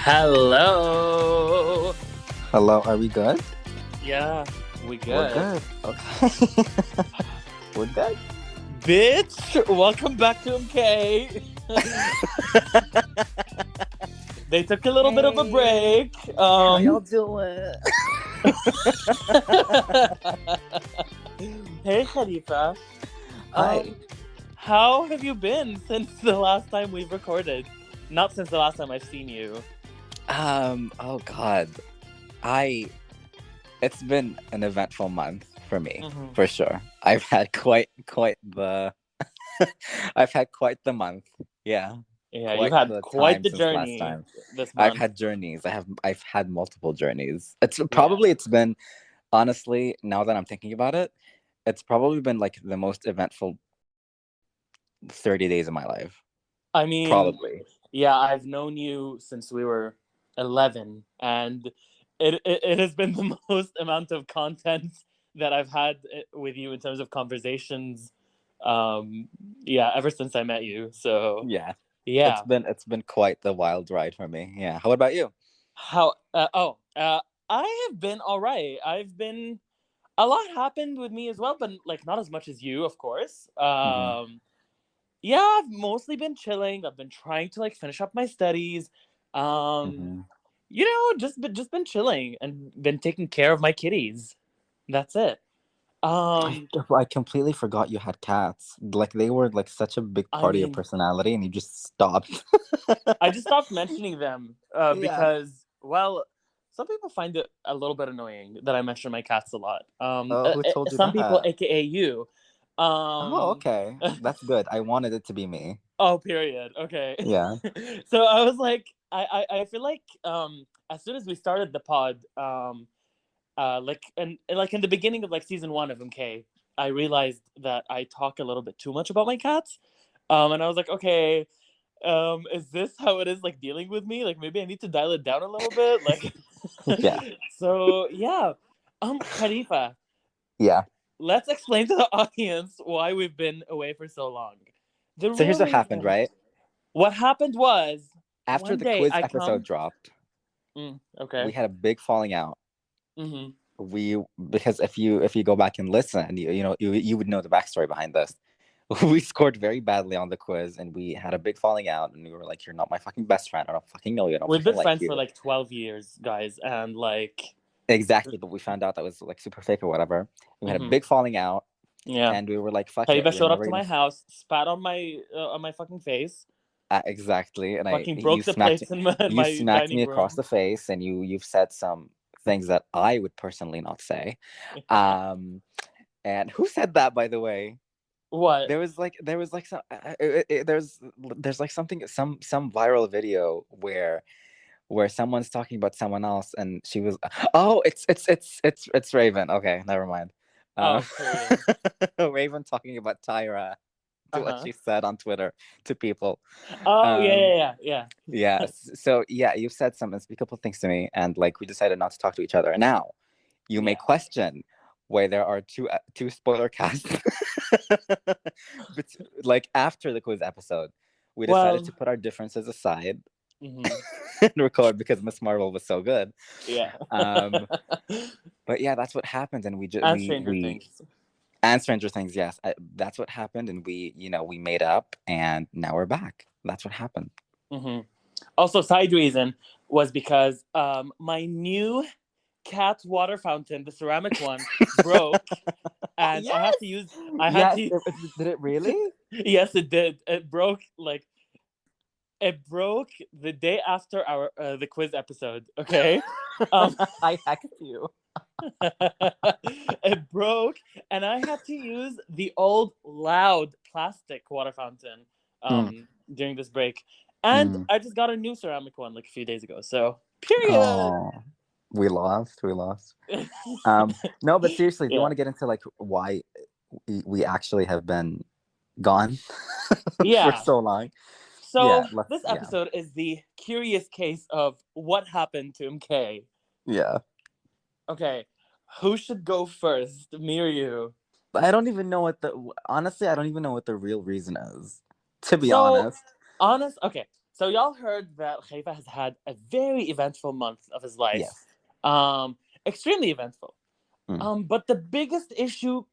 Hello. Hello, are we good? Yeah, we We're good. good. Okay. We're good. Bitch, welcome back to MK. They took a little bit of a Hey, break. how y'all doing? Hey, Khalifa. Hi. How have you been since the last time we've recorded? Not since the last time I've seen you. Oh God. I It's been an eventful month for me, Mhm. for sure. I've had quite the I've had quite the month. Yeah. Yeah, you've Quite had the quite time the since last journey time. this I've month. had journeys. I've had multiple journeys. It's Yeah. been, honestly, now that I'm thinking about it, it's probably been like the most eventful 30 days of my life. I mean, Probably. yeah, I've known you since we were 11, and it has been the most amount of content that I've had with you in terms of conversations. Um, yeah, ever since I met you. So Yeah. yeah, It's been quite the wild ride for me. Yeah. How about you? how? I have been all right. I've been a lot happened with me as well, but like not as much as you, of course. Mm-hmm. Yeah, I've mostly been chilling. I've been trying to like finish up my studies. Um, Mm-hmm. just been chilling and been taking care of my kitties. That's it. I, Um, I completely forgot you had cats. Like they were like such a big I part of your mean, personality, and you just stopped. I just stopped mentioning them Yeah. because, well, some people find it a little bit annoying that I mention my cats a lot. Oh, who told you Some people, that? aka you. Oh, Um, okay. That's good. I wanted it to be me. oh, period. Okay. Yeah. So I was like, I feel like as soon as we started the pod, like and like in the beginning of like season one of MK, I realized that I talk a little bit too much about my cats. And I was like, okay, is this how it is like dealing with me? Like maybe I need to dial it down a little bit. Like Yeah. so yeah. Khalifa, Yeah. let's explain to the audience why we've been away for so long. The So real here's what happened, reason. right? What happened was After one the day quiz I episode come. dropped, Okay. we had a big falling out. Mm-hmm. We Because if you go back and listen, you would know the backstory behind this. We scored very badly on the quiz, and we had a big falling out. And we were like, "You're not my fucking best friend. I don't fucking know you. I don't We've fucking been like friends for you." like 12 years, guys, and like, Exactly, but we found out that was like super fake or whatever. We had a mm-hmm. big falling out, Yeah. and we were like, "Fuck it, Khalifa we're showed up never to gonna." my house, spat on my fucking face, Exactly, and I fucking you broke the smacked plates in my smacked me dining across room. the face, and you've said some things that I would personally not say. Um, and who said that, by the way? What? There was like some there's like something some viral video where someone's talking about someone else, and she was, oh, it's Raven. Okay, never mind. um Oh, period. Raven talking about Tyra, to what Uh-huh. she said on Twitter to people. Oh, yeah, um yeah, yeah, yeah, yeah. so yeah, you've said some unspeakable things to me, and like we decided not to talk to each other. And now you may Yeah. question why there are two spoiler casts. But like after the quiz episode, we decided Well, to put our differences aside mm-hmm. and record because Miss Marvel was so good. Yeah. Um, but yeah, that's what happened, and we just And Stranger we Things. and Stranger Things. Yes, that's what happened, and we made up, and now we're back. That's what happened. Mm-hmm. Also, side reason was because my new cat water fountain, the ceramic one, broke, and I had Yes, to use. I had yes. to. Did it really? Yes, it did. It broke like it broke the day after our the quiz episode. Okay, um, I hacked you. it broke, and I had to use the old loud plastic water fountain Mm, during this break, and mm. I just got a new ceramic one like a few days ago. So period. Oh, we lost. We lost. No, but seriously, do you Yeah. want to get into like why we actually have been gone for Yeah. so long? Yeah, So let's. this Yeah, episode is the curious case of what happened to MK. yeah. Okay, who should go first, me or you? I don't even know what the honestly, I don't even know what the real reason is. To be So honest. honest, okay. So y'all heard that Khalifa has had a very eventful month of his life. Yes. Extremely eventful. But the biggest issue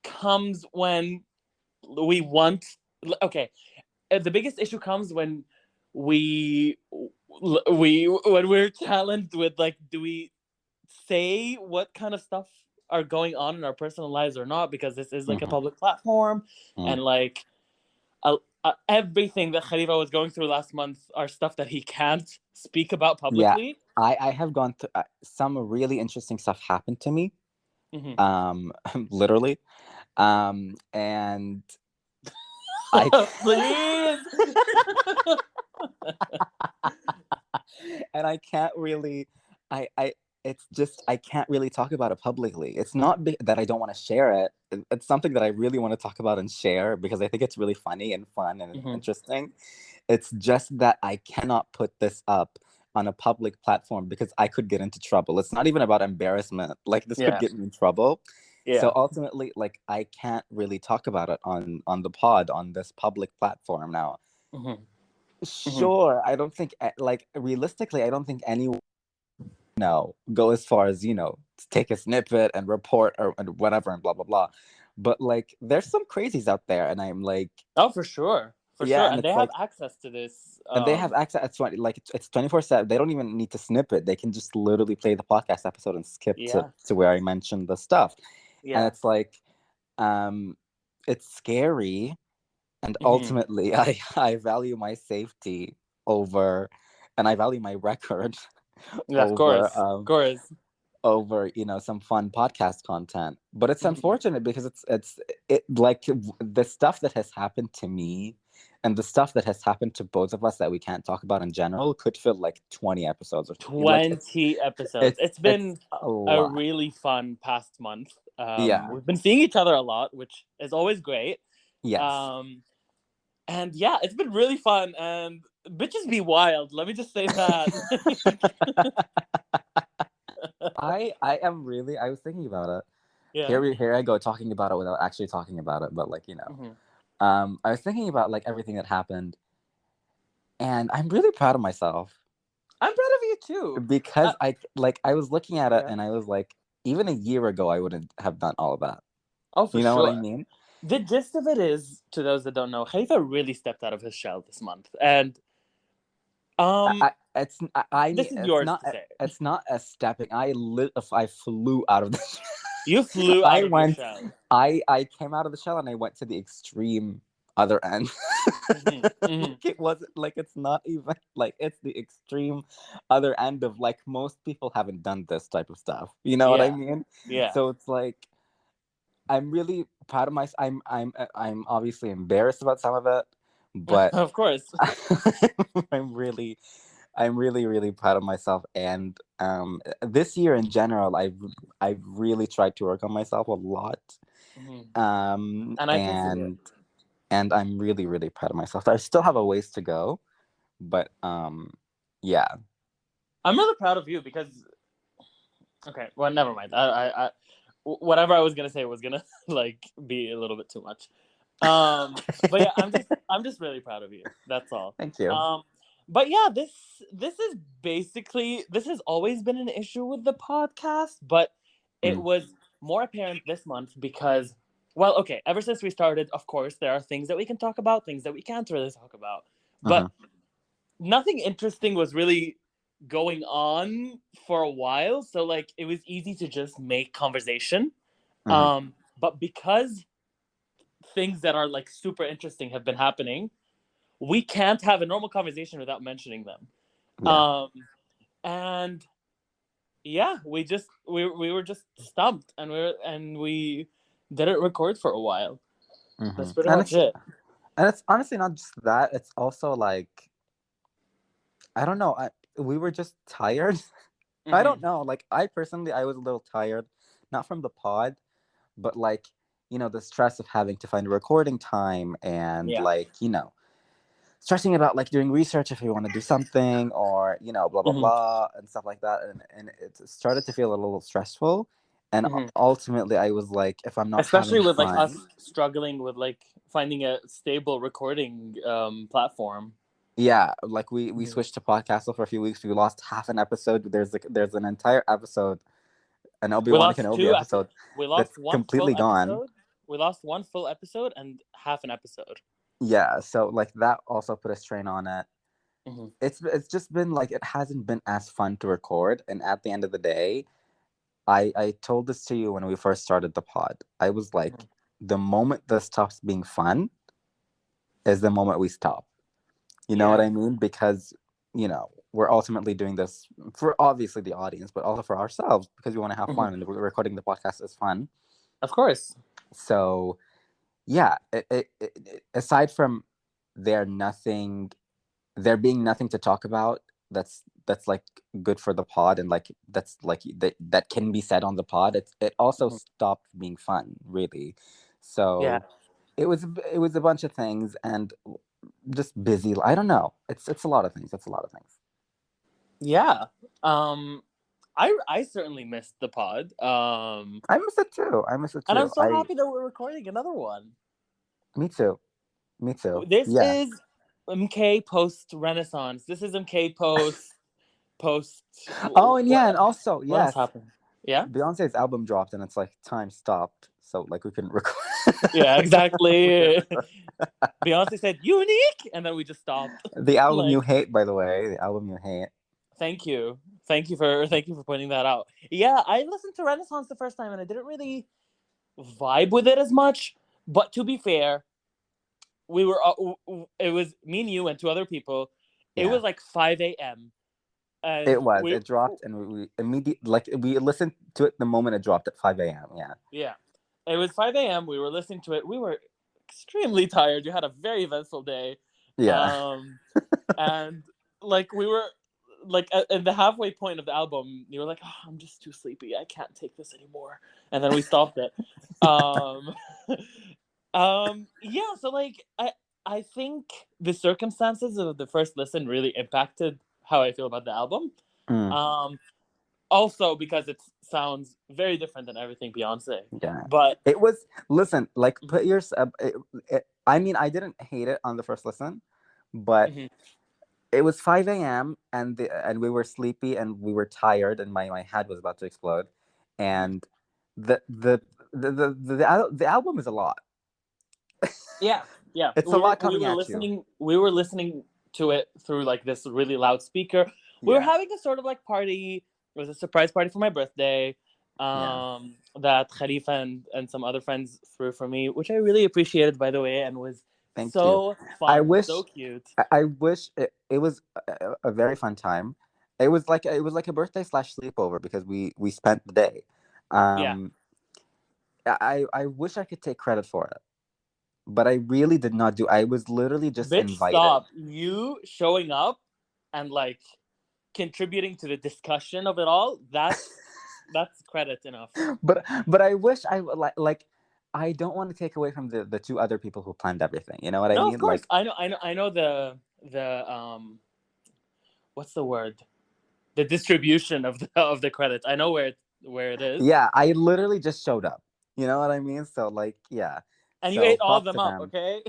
comes when we want. Okay, the biggest issue comes when when we're challenged with like, do we say what kind of stuff are going on in our personal lives or not, because this is like a public platform, and like everything that Khalifa was going through last month are stuff that he can't speak about Yeah, publicly. I have gone through some really interesting stuff happened to me. Literally, and I please. and I can't really, I it's just I can't really talk about it publicly. It's not that I don't want to share it. It's something that I really want to talk about and share because I think it's really funny and fun and interesting. It's just that I cannot put this up on a public platform because I could get into trouble. It's not even about embarrassment. Like this could get me in trouble. Yeah. So ultimately, like I can't really talk about it on the pod on this public platform now. Sure, I don't think like realistically, I don't think anyone go as far as take a snippet and report or and whatever and blah blah blah. But like, there's some crazies out there, and I'm like, oh, for sure, yeah, and they have access to this. And they have access. It's like it's 24/7. They don't even need to snip it. They can just literally play the podcast episode and skip to where I mentioned the stuff. Yeah. And it's like, it's scary. And ultimately, I value my safety over, and I value my record over, of course. Over some fun podcast content. But it's unfortunate because it like the stuff that has happened to me and the stuff that has happened to both of us that we can't talk about in general could fill like 20 episodes or 20 episodes. It's been a really fun past month. We've been seeing each other a lot, which is always great. Yes. And yeah, it's been really fun, and bitches be wild. Let me just say that. I was thinking about it. Yeah. Here I go talking about it without actually talking about it, but like, I was thinking about like everything that happened, and I'm really proud of myself. I'm proud of you too. Because I was looking at it and I was like, even a year ago I wouldn't have done all of that. Oh, for you know sure. what I mean? The gist of it is, to those that don't know, Khalifa really stepped out of his shell this month, and this is yours to say. It's not a stepping. I flew out of the shell. You flew out of your shell. I came out of the shell and I went to the extreme other end. Like, it wasn't like, it's not even like, it's the extreme other end of like, most people haven't done this type of stuff. You know what I mean? Yeah. So it's like, I'm really proud of myself. I'm obviously embarrassed about some of it, but of course, I'm really really proud of myself. And this year in general, I've really tried to work on myself a lot. And I can see it. And I'm really really proud of myself. I still have a ways to go, but yeah. I'm really proud of you because, okay, well, never mind. I whatever I was gonna say was gonna like be a little bit too much. But yeah, I'm just really proud of you. That's all. Thank you. But yeah, this is basically, this has always been an issue with the podcast, but it was more apparent this month because, well, okay, ever since we started, of course, there are things that we can talk about, things that we can't really talk about, but nothing interesting was really going on for a while, so like it was easy to just make conversation. But because things that are like super interesting have been happening, we can't have a normal conversation without mentioning them. And yeah, we were just stumped, and we didn't record for a while. That's pretty much it. And it's honestly not just that, it's also like, I don't know, we were just tired. I don't know, like, I personally, I was a little tired, not from the pod, but like, the stress of having to find a recording time and like, stressing about like doing research if we want to do something, or blah blah blah and stuff like that, and it started to feel a little stressful. And ultimately I was like, if I'm not especially with fun, like us struggling with like finding a stable recording platform. Yeah, like we Mhm. switched to Podcastle for a few weeks. We lost half an episode. There's an entire episode, an We Obi-Wan lost Kenobi two episode episodes. We that's lost one full completely gone. episode. We lost one full episode and half an episode. Yeah, so like that also put a strain on it. Hmm. It's just been like it hasn't been as fun to record. And at the end of the day, I told this to you when we first started the pod. I was like, the moment this stops being fun is the moment we stop. You know what Yeah. I mean? Because, we're ultimately doing this for obviously the audience, but also for ourselves because we want to have Hmm. fun and recording the podcast is fun. Of course. So, yeah, aside from there nothing, there being nothing to talk about that's like good for the pod and like that's like that can be said on the pod, it also Mhm. stopped being fun, really. Yeah. So it was a bunch of things and just busy. I don't know. It's a lot of things. It's a lot of things. Yeah. Um, I certainly missed the pod. I miss it too. I miss it And I'm too. so happy that we're recording another one. Me too. Me too. This Yeah. is MK post Renaissance. This is MK post. Oh, and What yeah, and also what else yes, happened? Yeah. Beyonce's album dropped, and it's like time stopped, so like we couldn't record. Yeah. We couldn't Exactly. record. Beyonce said unique, and then we just stopped. The album you Like, hate, by the way, the album you hate. thank you, thank you for pointing that out. Yeah, I listened to Renaissance the first time, and I didn't really vibe with it as much. But to be fair, we were it was me and you and two other people. It Yeah, was like 5 a.m. it and was. we It dropped, and we immediately like we listened to it the moment it dropped at 5 a.m. Yeah, yeah, it was 5 a.m. We were listening to it. We were extremely tired. You had a very eventful day, yeah. um, and like we were like at the halfway point of the album, you were like, oh, "I'm just too sleepy. I can't take this anymore," and then we stopped it. Um, yeah. So like, I think the circumstances of the first listen really impacted how I feel about the album. Mm, Um, Also because it sounds very different than everything Beyonce. yeah. But It was. Listen, like put mhm, your. I mean, I didn't hate it on the first listen, but mhm, it was 5 a.m. and we were sleepy and we were tired and my head was about to explode, mhm. and the album is a lot. Yeah, yeah. It's a lot coming at you. We were listening to it through like this really loud speaker. We were Yeah, having a sort of like party. It was a surprise party for my birthday. yeah. That Khalifa and some other friends threw for me, which I really appreciated, by the way, and was Thank you. so I fun, wish so cute. I wish it was a very fun time. It was like a birthday slash sleepover because we spent the day. Yeah, Um, I wish I could take credit for it, but I really did not do. I was literally just bitch, invited. stop! You showing up and like contributing to the discussion of it all. That's credit enough. But I wish I like I don't want to take away from the two other people who planned everything. You know what I No, of mean? course. Like, I know the what's the word? The distribution of the credits. I know where it is. yeah, I literally just showed up. You know what I mean? So like, yeah. And you So ate all of props them to up, them. okay?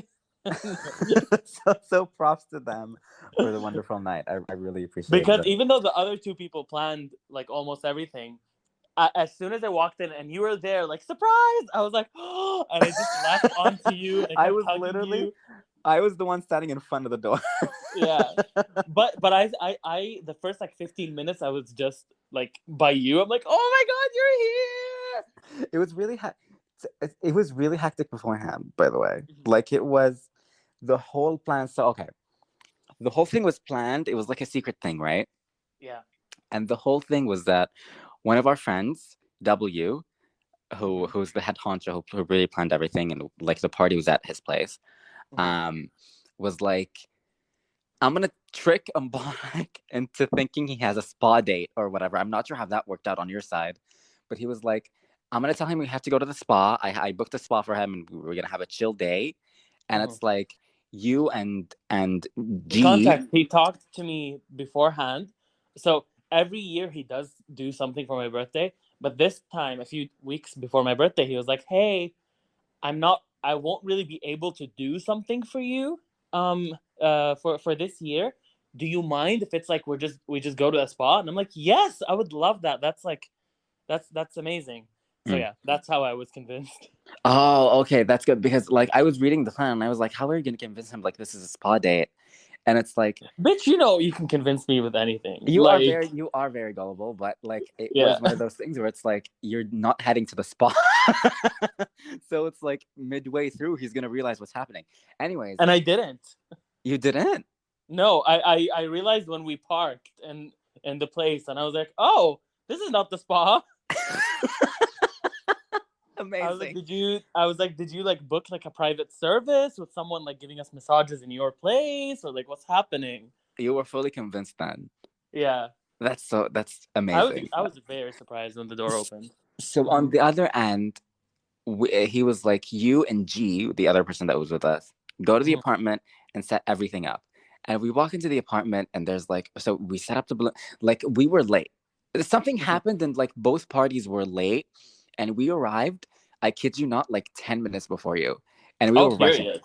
So props to them for the wonderful night. I really appreciated Because it. even though the other two people planned like almost everything, as soon as I walked in and you were there, like surprise, I was like, oh, and I just latched onto you and I I kept was hugging literally, you. I was the one standing in front of the door. Yeah, but I the first like 15 minutes I was just like by you. I'm like, oh my god, you're It was really it was really hectic beforehand, by the way. here. Like it was the whole plan. So okay, the whole thing was planned. It was like a secret thing, right? Yeah. And the whole thing was that one of our friends, W, Mm-hmm. who's the head honcho who really planned everything, and like the party was at his place, Mm-hmm. um, was like, I'm gonna trick Mbarak into thinking he has a spa date or whatever. I'm not sure how that worked out on your side, but he was like, I'm gonna tell him we have to go to the spa. I booked a spa for him, and we're gonna have a chill day. And Mm-hmm. it's like you and The G, context, he talked to me beforehand. So every year he does do something for my birthday. But this time, a few weeks before my birthday, he was like, hey, I won't really be able to do something for you. for this year, do you mind if it's like we just go to a spa? And I'm like, yes, I would love that. That's like that's amazing. So Mm. yeah, that's how I was convinced. Oh, okay, that's good because like I was reading the plan and I was like, how are you gonna convince him like this is a spa date? And it's like Bitch, you know you can convince me with anything. you are very gullible, but like it Yeah. was one of those things where it's like you're not heading to the spa. So it's like midway through he's gonna realize what's happening. Anyways, And I didn't. you didn't. No, I realized when we parked in the place, and I was like, oh, this is not the spa. I was like, Amazing. did you like book like a private service with someone like giving us massages in your place, or like what's happening? You were fully convinced then. Yeah, That's amazing. I was very surprised when the door opened. So on the other end, he was like, you and G, the other person that was with us, go to the Mhm. apartment and set everything up. And we walk into the apartment and there's like, so we set up the balloon. Like we were late. Something Mhm. happened and like both parties were late, and we arrived. I kid you not, like 10 minutes before you, and we Oh, were rushing period.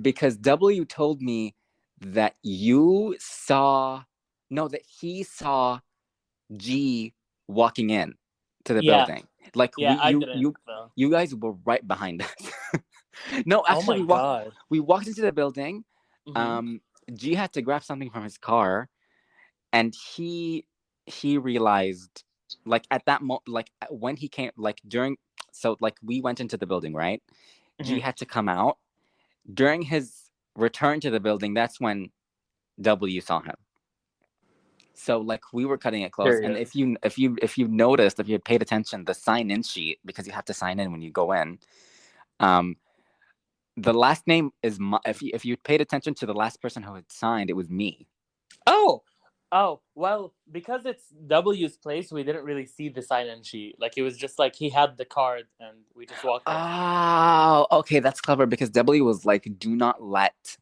because W told me that you saw, no, that he saw G walking in to the Yeah, building. Like yeah, I didn't though. you guys were right behind us. No, Oh actually my god. we walked into the building. Hmm. Um G had to grab something from his car, and he realized like at that moment, like when he came, like during, so like we went into the building, right? G Hmm. had to come out. During his return to the building, that's when W saw him. So like we were cutting it close, and Period. if you noticed, if you had paid attention, the sign in sheet, because you have to sign in when you go in, um the last name is if you paid attention to the last person who had signed, it was me. Oh, oh, well, because it's W's place, we didn't really see the sign-in sheet. Like it was just like he had the card, and we just walked in. Oh, okay, that's clever because W was like, do not let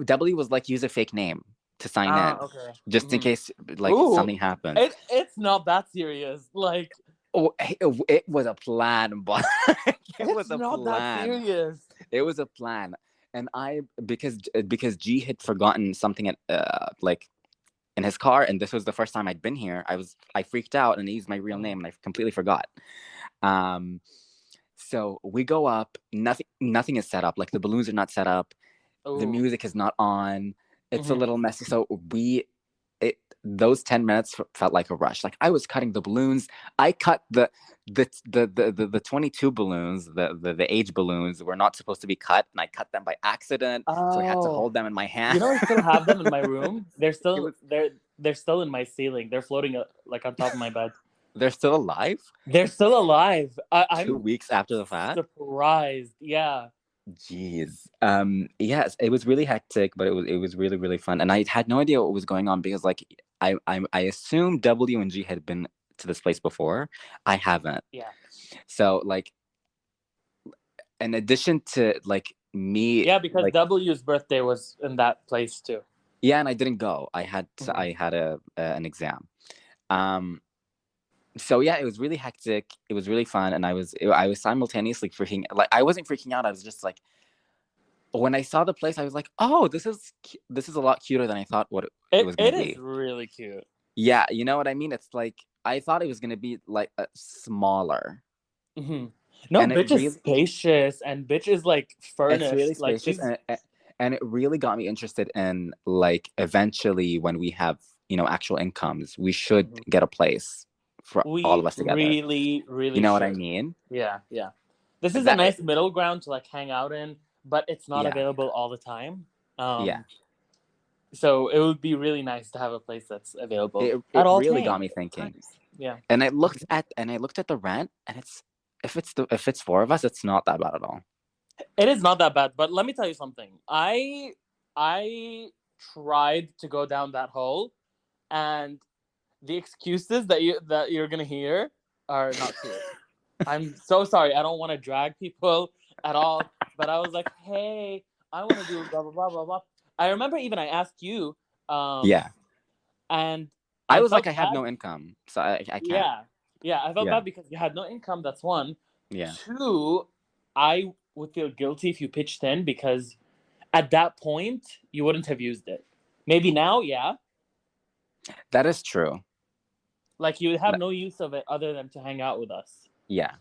W was like, use a fake name to sign Ah, in, okay. just in Hmm. case like Ooh, something happens. it's not that serious. Like Oh, it was a plan, but it it's was a not that plan. serious. It was a plan, and I because G had forgotten something at like in his car, and this was the first time I'd been here. I freaked out and I used my real name, and I completely forgot. Um, so we go up. Nothing is set up. Like the balloons are not set up. The Oh. music is not on. It's a Hmm. little messy. So those 10 minutes felt like a rush. Like I was cutting the balloons. I cut the 22 balloons, the age balloons were not supposed to be cut, and I cut them by accident. So I had to Oh, hold them in my hand. you know, I still have them in my room. It was They're still in my ceiling. They're floating like on top of my bed. They're still alive They're still alive. 2 I'm weeks after the fact. surprised. Yeah. Jeez. Yes, it was really hectic, but it was really really fun, and I had no idea what was going on because like I assumed W and G had been to this place before. I haven't. Yeah. So like, in addition to like me, Yeah, because like W's birthday was in that place too. yeah, and I didn't go. Mhm. I had an exam. Um, so yeah, it was really hectic. It was really fun, and I was simultaneously freaking, like I wasn't freaking out. I was just like, when I saw the place, I was like, oh, this is a lot cuter than I thought what it was gonna It is be. really cute. Yeah, you know what I mean? It's like I thought it was gonna be like smaller, Hmm. No, and it bitch is really spacious, and bitch is like it's really furnished. Like spacious, and it really got me interested in like eventually when we have actual incomes, we should Mhm. get a place for all of We us together. really, You really know what I should. mean? Yeah, yeah. This is a That nice middle ground to like hang out in, but it's not yeah, available all the time. yeah. So it would be really nice to have a place that's available It at all really got me thinking. times. Yeah. And I looked at the rent, and it's if it's four of us, it's not that bad at all. It is not that bad, but let me tell you something. I tried to go down that hole, and the excuses that you're gonna hear are not true. I'm so sorry. I don't want to drag people at all, but I was like, hey, I want to do blah blah blah blah blah. I remember even I asked you, um, Yeah. and I I was like, felt I have bad. no income, so I can't. Yeah, yeah, I felt Yeah. bad because you had no income. That's one. Yeah. Two, I would feel guilty if you pitched in because at that point you wouldn't have used it. Maybe now, yeah. That is true. Like you would have no use of it other than to hang out with us. Yeah.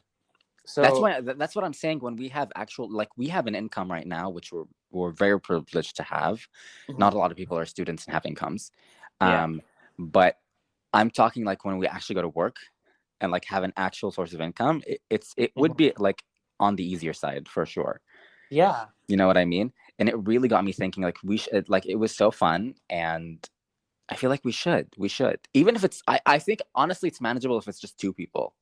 So That's what I'm saying. When we have actual, like, we have an income right now, which we're very privileged to have. Not a lot of people are students and have incomes. yeah. But I'm talking like when we actually go to work and like have an actual source of income, it would be like on the easier side for sure. Yeah. You know what I mean? And it really got me thinking, like, we should, like, it was so fun, and I feel like we should, even if it's, I think honestly it's manageable if it's just 2 people,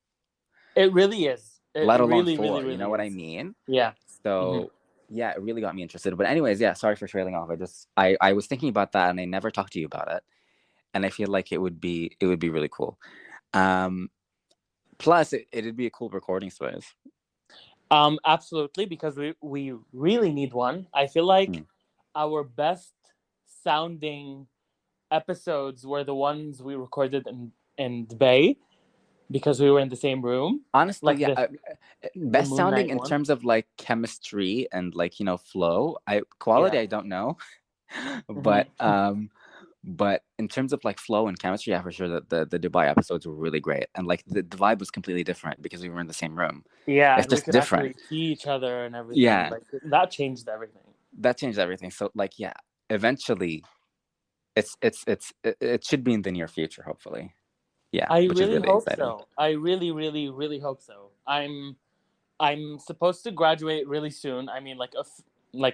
It really is. It let alone really, really, 4. You really know what I is. mean? Yeah. So yeah, it really got me interested. But anyways, yeah, sorry for trailing off. I was thinking about that, and I never talked to you about it, and I feel like it would be really cool. Plus it'd be a cool recording space. Absolutely, because we really need one. I feel like our best sounding episodes were the ones we recorded in Dubai, because we were in the same room. Honestly, Like yeah, the best Moon sounding Knight in one. terms of like chemistry and like, you know, flow. Quality, Yeah. I don't know, but but in terms of like flow and chemistry, yeah, for sure that the Dubai episodes were really great, and like the vibe was completely different because we were in the same room. Yeah, It's and we just could actually different. see each other and everything. Yeah, Like that changed everything. that changed everything. So like, yeah, eventually, it should be in the near future, hopefully. Yeah, I which is really really hope exciting. so. I really, really, really hope so. I'm supposed to graduate really soon. I mean, like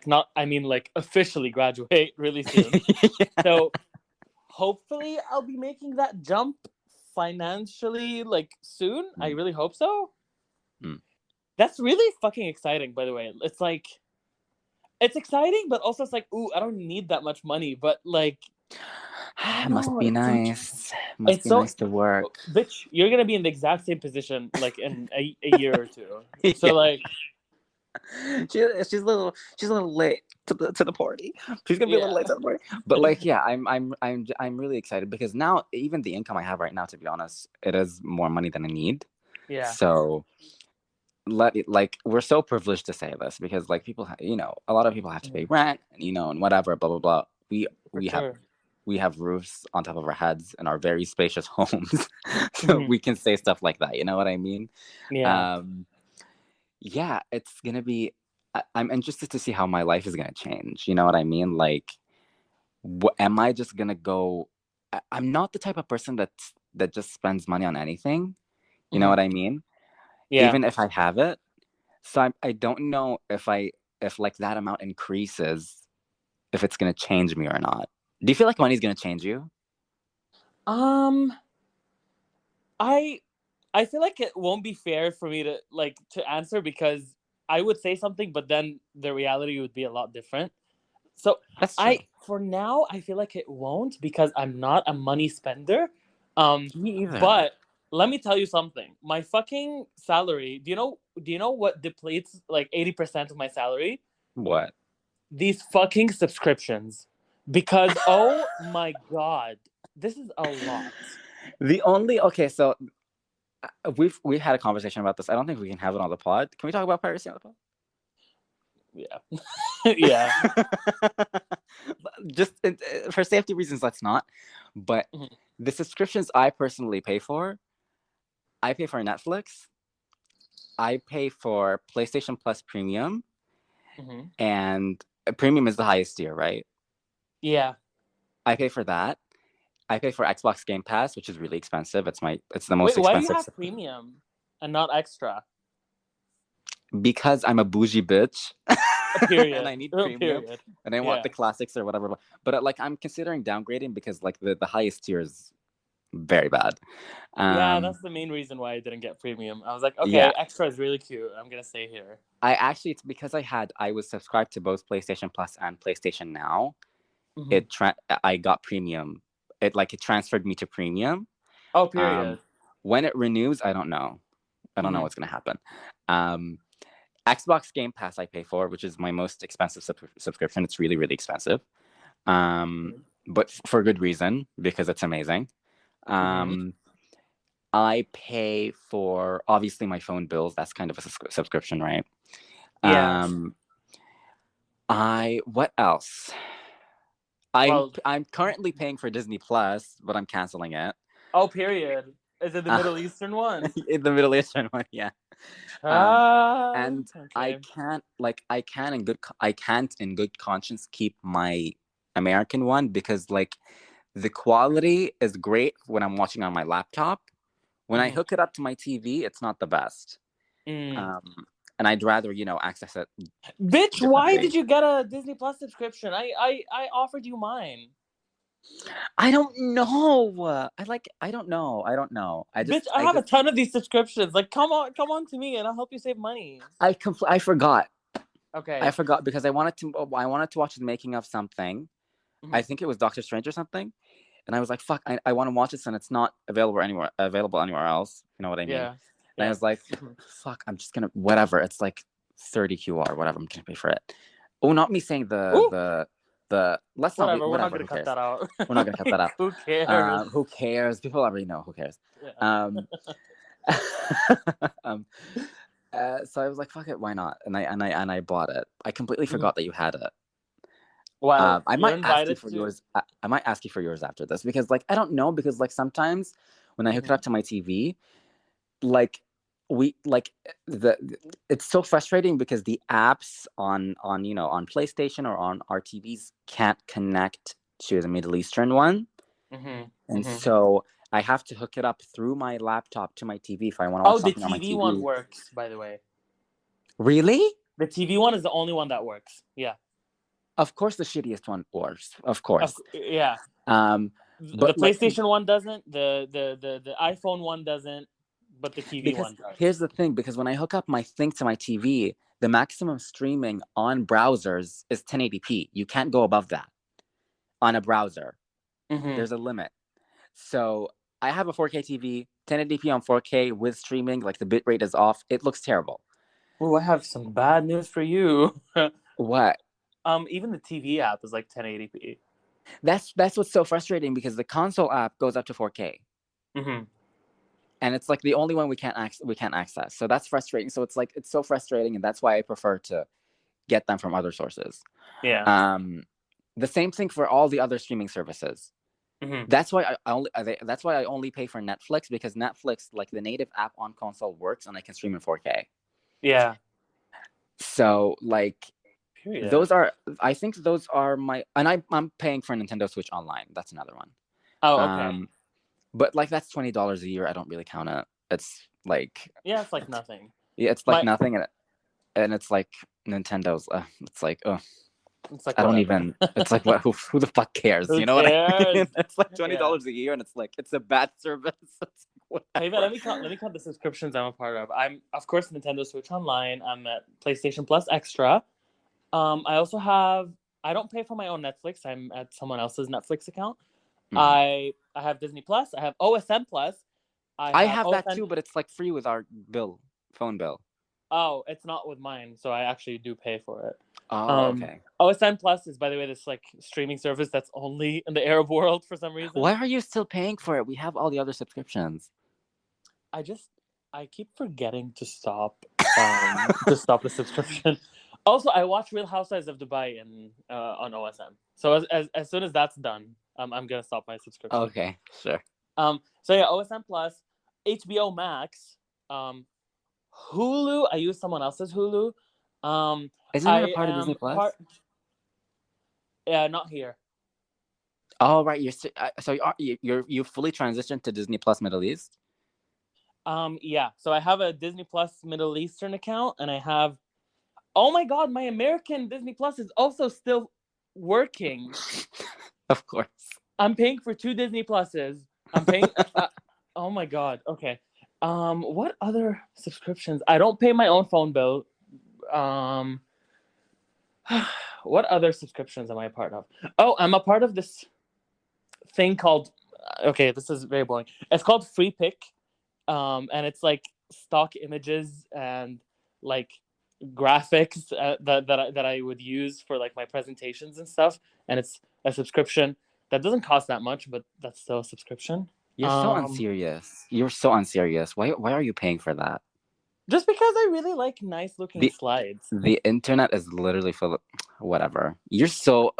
not. I mean, like officially graduate really soon. Yeah. So hopefully, I'll be making that jump financially like soon. I really hope so. Mm. That's really fucking exciting. By the way, it's like it's exciting, but also it's like, ooh, I don't need that much money. But like, I don't Must know. be It's such. nice. Must It's be so, nice to work. bitch. You're gonna be in the exact same position like in a year or two. So Yeah. like, She's a little late to the party. She's gonna be a little yeah, late to the party. But like, yeah, I'm really excited because now even the income I have right now, to be honest, it is more money than I need. yeah, So like, we're so privileged to say this because like people, you know, a lot of people have to pay rent, and, you know, and whatever, blah blah blah. We for we have sure. we have roofs on top of our heads in our very spacious homes, so Mhm. we can say stuff like that. You know what I mean? Yeah. Um, yeah, it's gonna be. I'm interested to see how my life is gonna change. You know what I mean? Like, am I just gonna go? I'm not the type of person that just spends money on anything. You know Mhm. what I mean? Yeah. Even if I have it, so I don't know if like that amount increases, if it's gonna change me or not. Do you feel like money's gonna change you? Um, I I feel like it won't be fair for me to to answer, because I would say something, but then the reality would be a lot different. So That's true. for now, I feel like it won't, because I'm not a money spender. Me either. But let me tell you something. My fucking salary. Do you know what depletes like 80% of my salary? What? These fucking subscriptions. Because oh my god, this is a lot. The only Okay, so we've had a conversation about this. I don't think we can have it on the pod. Can we talk about piracy on the pod? Yeah, yeah. Just for safety reasons, let's not. But Mhm. the subscriptions I personally pay for, I pay for Netflix, I pay for PlayStation Plus Premium, Mhm. and Premium is the highest tier, right? Yeah. I pay for that. I pay for Xbox Game Pass, which is really expensive. It's the most Wait, why do you expensive have premium and not extra? because I'm a bougie bitch. A And period. I need A premium, period. and I want Yeah. the classics or whatever. But like, I'm considering downgrading because like the highest tier is very bad. Yeah, Um, that's the main reason why I didn't get premium. I was like, okay, yeah, extra is really cute. I'm gonna stay here. it's because I was subscribed to both PlayStation Plus and PlayStation Now. Mhm. I got premium. It transferred me to premium. Oh, Um, period. when it renews, I don't know. I don't know Mhm. what's gonna happen. Um, Xbox Game Pass I pay for, which is my most expensive subscription. It's really really expensive, but for good reason because it's amazing. Mhm. Um, I pay for obviously my phone bills. That's kind of a subscription, right? Yeah. Um, What else? Well, I'm currently paying for Disney Plus, but I'm canceling it. oh, period. Is it the Uh, Middle Eastern one? in the Middle Eastern one, yeah. And Okay. I can't in good conscience keep my American one because like the quality is great when I'm watching on my laptop. When I Mm-hmm. hook it up to my TV, it's not the best. Mm. Um, and I'd rather access it Bitch, why differently. did you get a Disney Plus subscription? I offered you mine. I don't know. I don't know. I don't know. Bitch, I have a ton of these subscriptions. Like, come on to me, and I'll help you save money. I forgot. I Okay. forgot because I wanted to watch the making of something. Mm-hmm. I think it was Doctor Strange or something. And I was like, fuck, I want to watch this and it's not available anywhere else. You know what I mean? Yeah. And I Yeah. was like, fuck, I'm just gonna whatever. It's like 30 QR, whatever, I'm gonna pay for it. Oh, not me saying Ooh, the let's not whatever. We're not whatever, gonna who cut cares? that out. We're not gonna cut that out. Who cares? Who cares? People already know, who cares? Yeah. Um um so I was like, fuck it, why not? And I bought it. I completely Mhm. forgot that you had it. Well, I you're might ask you invited for to. yours. I might ask you for yours after this because, like, I don't know because, like, sometimes when I hook it Mhm. up to my TV, like, we like the it's so frustrating because the apps on PlayStation or on our TVs can't connect to the Middle Eastern one, Mhm. and Mhm. so I have to hook it up through my laptop to my TV if I want to Oh, watch the something on my TV one TV. works, by the way. Really? The TV one is the only one that works. Yeah. Of course, the shittiest one works. Of course. Yeah. Um, The but like PlayStation one doesn't. The iPhone one doesn't. But the TV because one does. here's the thing, because when I hook up my thing to my TV, the maximum streaming on browsers is 1080p. You can't go above that on a browser. Mhm. There's a limit. So I have a 4K TV, 1080p on 4K with streaming, like the bitrate is off. It looks terrible. Oh, I have some bad news for you. What? Even the TV app is like 1080p. That's what's so frustrating because the console app goes up to 4K. Mm-hmm. And it's like the only one we can't access. So that's frustrating. So it's like it's so frustrating, and that's why I prefer to get them from other sources. Yeah. The same thing for all the other streaming services. Mm-hmm. That's why I only pay for Netflix, because Netflix, like the native app on console, works and I can stream in 4K. Yeah. So like Period. those are I think those are my, and I'm paying for Nintendo Switch Online. That's another one. Oh, okay. But like that's $20 a year. I don't really count it. It's like Yeah, it's like nothing. it's like My, nothing, and it's like Nintendo's. It's like it's like I don't whatever. even. It's like what? Who the fuck cares? Who You know what I cares? mean? It's like twenty Yeah. dollars a year, and it's like it's a bad service. It's like, Hey, but whatever. let me count the subscriptions I'm a part of. I'm of course Nintendo Switch Online. I'm at PlayStation Plus Extra. I also have. I don't pay for my own Netflix. I'm at someone else's Netflix account. Mhm. I have Disney Plus. I have OSN Plus. I I have have that OSN. too, but it's like free with our phone bill. Oh, it's not with mine, so I actually do pay for it. Oh, okay. OSN Plus is, by the way, this like streaming service that's only in the Arab world for some reason. Why are you still paying for it? We have all the other subscriptions. I keep forgetting to stop the subscription. Also, I watch Real Housewives of Dubai on OSN. So as soon as that's done, I'm gonna stop my subscription. Okay, sure. So yeah, OSN Plus, HBO Max, Hulu. I use someone else's Hulu. Isn't it a I part of Disney am part. Plus? Yeah, not here. Oh, right. You fully transitioned to Disney Plus Middle East. Yeah. So I have a Disney Plus Middle Eastern account, and I have. Oh my God, my American Disney Plus is also still working. Of course. I'm paying for 2 Disney Pluses. I'm paying. Oh my God. Okay. What other subscriptions? I don't pay my own phone bill. Um, what other subscriptions am I a part of? Oh, I'm a part of this thing called. Okay, this is very boring. It's called Free Pick, and it's like stock images and like graphics that I would use for like my presentations and stuff. And it's a subscription that doesn't cost that much, but that's still a subscription. You're so Um, unserious. You're so unserious. Why are you paying for that? just because I really like nice looking The slides. the internet is literally full of whatever. You're so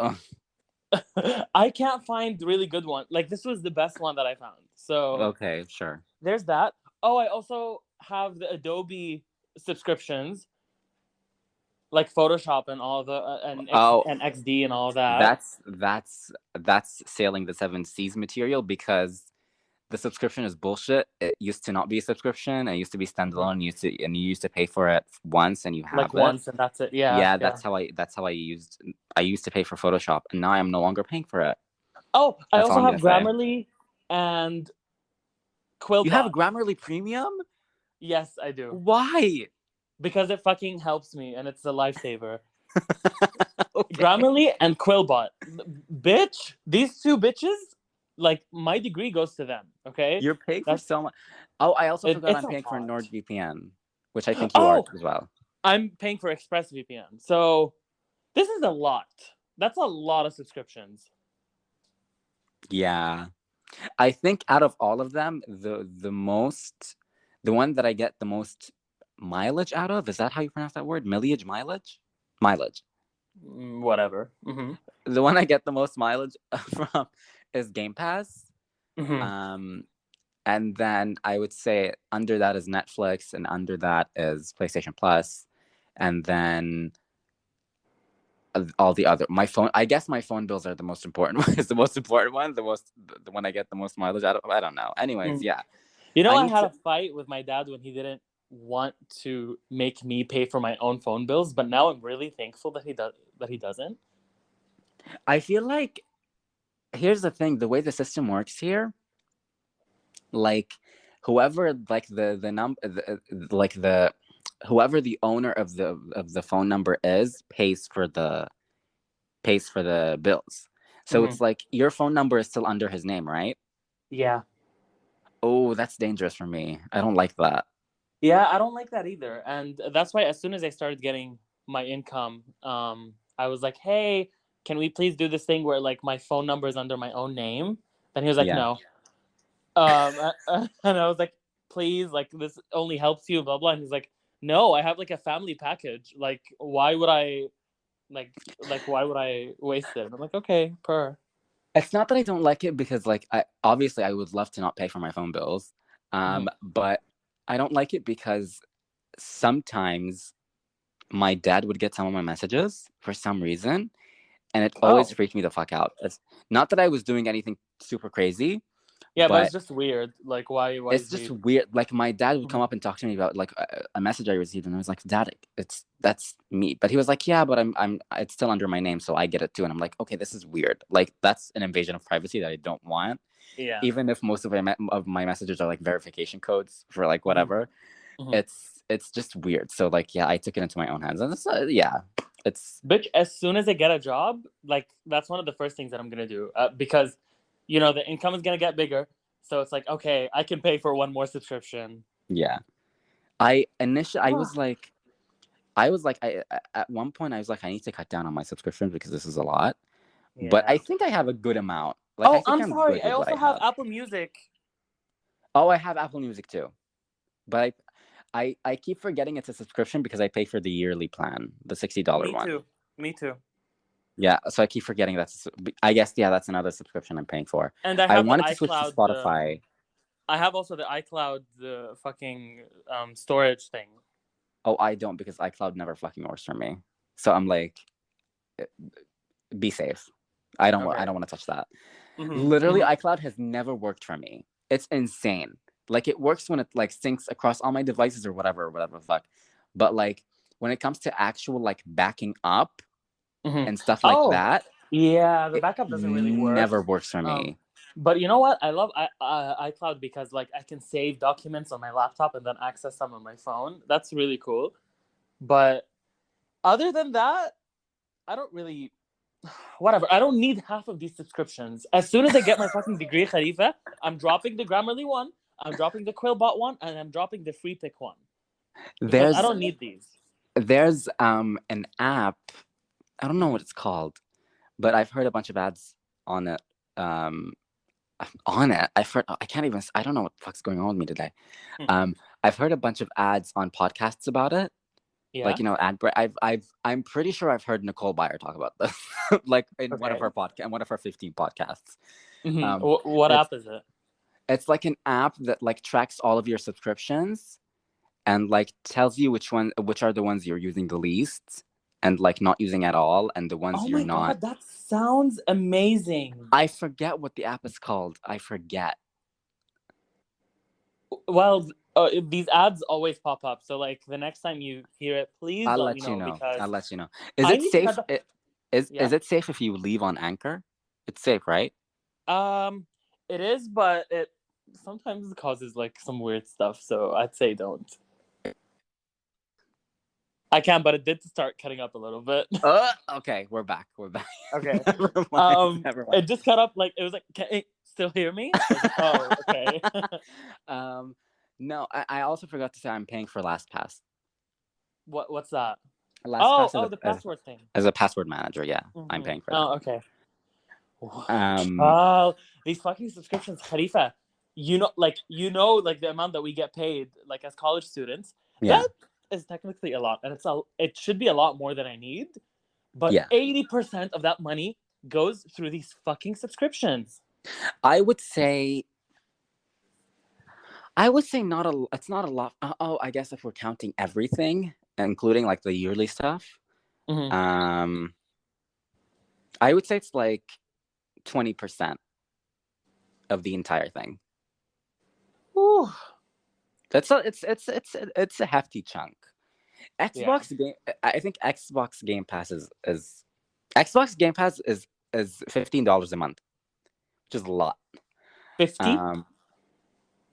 I can't find really good one. Like this was the best one that I found. So okay, sure. there's that. Oh, I also have the Adobe subscriptions, like Photoshop and all the Oh, and XD and all that. that's sailing the seven seas material, because the subscription is bullshit. It used to not be a subscription. It used to be standalone. You used to pay for it once and you Like have it. once and that's it. Yeah, Yeah, yeah. that's how I used to pay for Photoshop, and now I'm no longer paying for it. Oh, I That's all also I'm have gonna say. Grammarly and You have Quillbot. Grammarly Premium? Yes, I do. Why? Because it fucking helps me and it's a lifesaver. Okay. Grammarly and Quillbot. Bitch, these two bitches, like my degree goes to them, okay? You're paying for That's so much. Oh, I also forgot it's I'm a paying for lot. NordVPN, which I think you are Oh, as well. I'm paying for ExpressVPN. So this is a lot. That's a lot of subscriptions. Yeah. I think out of all of them, the one that I get the most mileage out of, is that how you pronounce that word? Mileage? Mileage. Whatever. Mm-hmm. The one I get the most mileage from is Game Pass. Mm-hmm. Um, and then I would say under that is Netflix, and under that is PlayStation Plus, and then all the other my phone. I guess my phone bills are the most important one. Is the most important one, the one I get the most mileage out of. I don't know. Anyways, yeah, You know, I I need had to. a fight with my dad when he didn't want to make me pay for my own phone bills, but now I'm really thankful that he doesn't. I feel like here's the thing: the way the system works here, like whoever like the number, like the whoever the owner of the phone number is pays for the bills. So Mm-hmm. it's like your phone number is still under his name, right? Yeah. Oh, that's dangerous for me. I don't like that. Yeah, I don't like that either. And that's why as soon as I started getting my income, I was like, hey, can we please do this thing where like my phone number is under my own name? Then he was like, Yeah. no. And I was like, please, like this only helps you, blah blah. And he's like, no, I have like a family package. Like, why would I like why would I waste it? I'm like, okay, per. It's not that I don't like it, because like I obviously I would love to not pay for my phone bills. Mm-hmm. But I don't like it because sometimes my dad would get some of my messages for some reason, and it always Oh, freaked me the fuck out. It's not that I was doing anything super crazy, yeah, but but it's just weird. Like, why it's is just he? weird. Like my dad would come Mhm. up and talk to me about like a message I received, and I was like, "Dad, that's me." But he was like, "Yeah, but I'm it's still under my name, so I get it too." And I'm like, "Okay, this is weird. Like that's an invasion of privacy that I don't want." Yeah. Even if most of my messages are like verification codes for like Mm-hmm. whatever, Mm-hmm. it's just weird. So like, yeah, I took it into my own hands, and it's yeah, it's Bitch, as soon as I get a job, like that's one of the first things that I'm gonna do because, you know, the income is gonna get bigger. So it's like, okay, I can pay for one more subscription. yeah. I was like, at one point I was like, I need to cut down on my subscriptions because this is a lot. But Yeah. I think I have a good amount. Like I Oh, think I'm I'm sorry. good I with what also I have have. Apple Music. Oh, I have Apple Music too, but I keep forgetting it's a subscription because I pay for the yearly plan, the $60 Me one. too. Me too. Yeah, so I keep forgetting that's. I guess yeah, that's another subscription I'm paying for. And I I have the wanted to switch to iCloud. Spotify. I have also the iCloud, the fucking storage thing. Oh, I don't, because iCloud never fucking works for me. So I'm like, be safe. I Okay. don't want to touch that. Mm-hmm. Literally, Mm-hmm. iCloud has never worked for me. It's insane. Like it works when it like syncs across all my devices or whatever the fuck. But like when it comes to actual like backing up Mm-hmm. and stuff like Oh, that, yeah. The it backup doesn't really work. never works for Um, me. but you know what? I love iCloud because like I can save documents on my laptop and then access them on my phone. That's really cool. But other than that, I don't really. Whatever. I don't need half of these subscriptions. As soon as I get my fucking degree, Khalifa, I'm dropping the Grammarly one, I'm dropping the Quillbot one, and I'm dropping the Free Pick one because I There's don't need these. there's an app. I don't know what it's called, but I've heard a bunch of ads on it. Um, on it, I've heard. I can't even. I don't know what the fuck's going on with me today. Hmm. Um, I've heard a bunch of ads on podcasts about it. Like, Yeah. I'm pretty sure I've heard Nicole Byer talk about this, like in one of Okay. her podcast, in one of her 15 podcasts. What It's app is it? it's like an app that like tracks all of your subscriptions and like tells you which are the ones you're using the least and like not using at all, and the ones Oh you're my not. God, that sounds amazing. I forget what the app is called. I forget. Well, these ads always pop up. So like the next time you hear it, please I'll let me let you know know. because I'll let you know. Is I it need to cut safe? the. Is Yeah. it safe if you leave on Anchor? It's safe, right? Um, it is, but it sometimes causes like some weird stuff. So I'd say don't. I can, but it did start cutting up a little bit. Okay, we're back. We're back. Okay. Never mind. Never mind. It just cut up like it was like, can you still hear me? I was like, oh, okay. No, I also forgot to say I'm paying for LastPass. What's that? LastPass Oh, the password thing. as a password manager. Yeah, I'm paying for that. Oh, okay. Um, Oh, these fucking subscriptions, Khalifa. Like the amount that we get paid, like as college students. yeah, That is technically a lot, and it should be a lot more than I need. But yeah. 80% of that money goes through these fucking subscriptions. I would say not a. It's not a lot. Oh, I guess if we're counting everything, including like the yearly stuff, I would say it's like 20% of the entire thing. Whew. It's a hefty chunk. Yeah. I think Xbox Game Pass is $15 a month, which is a lot. 50?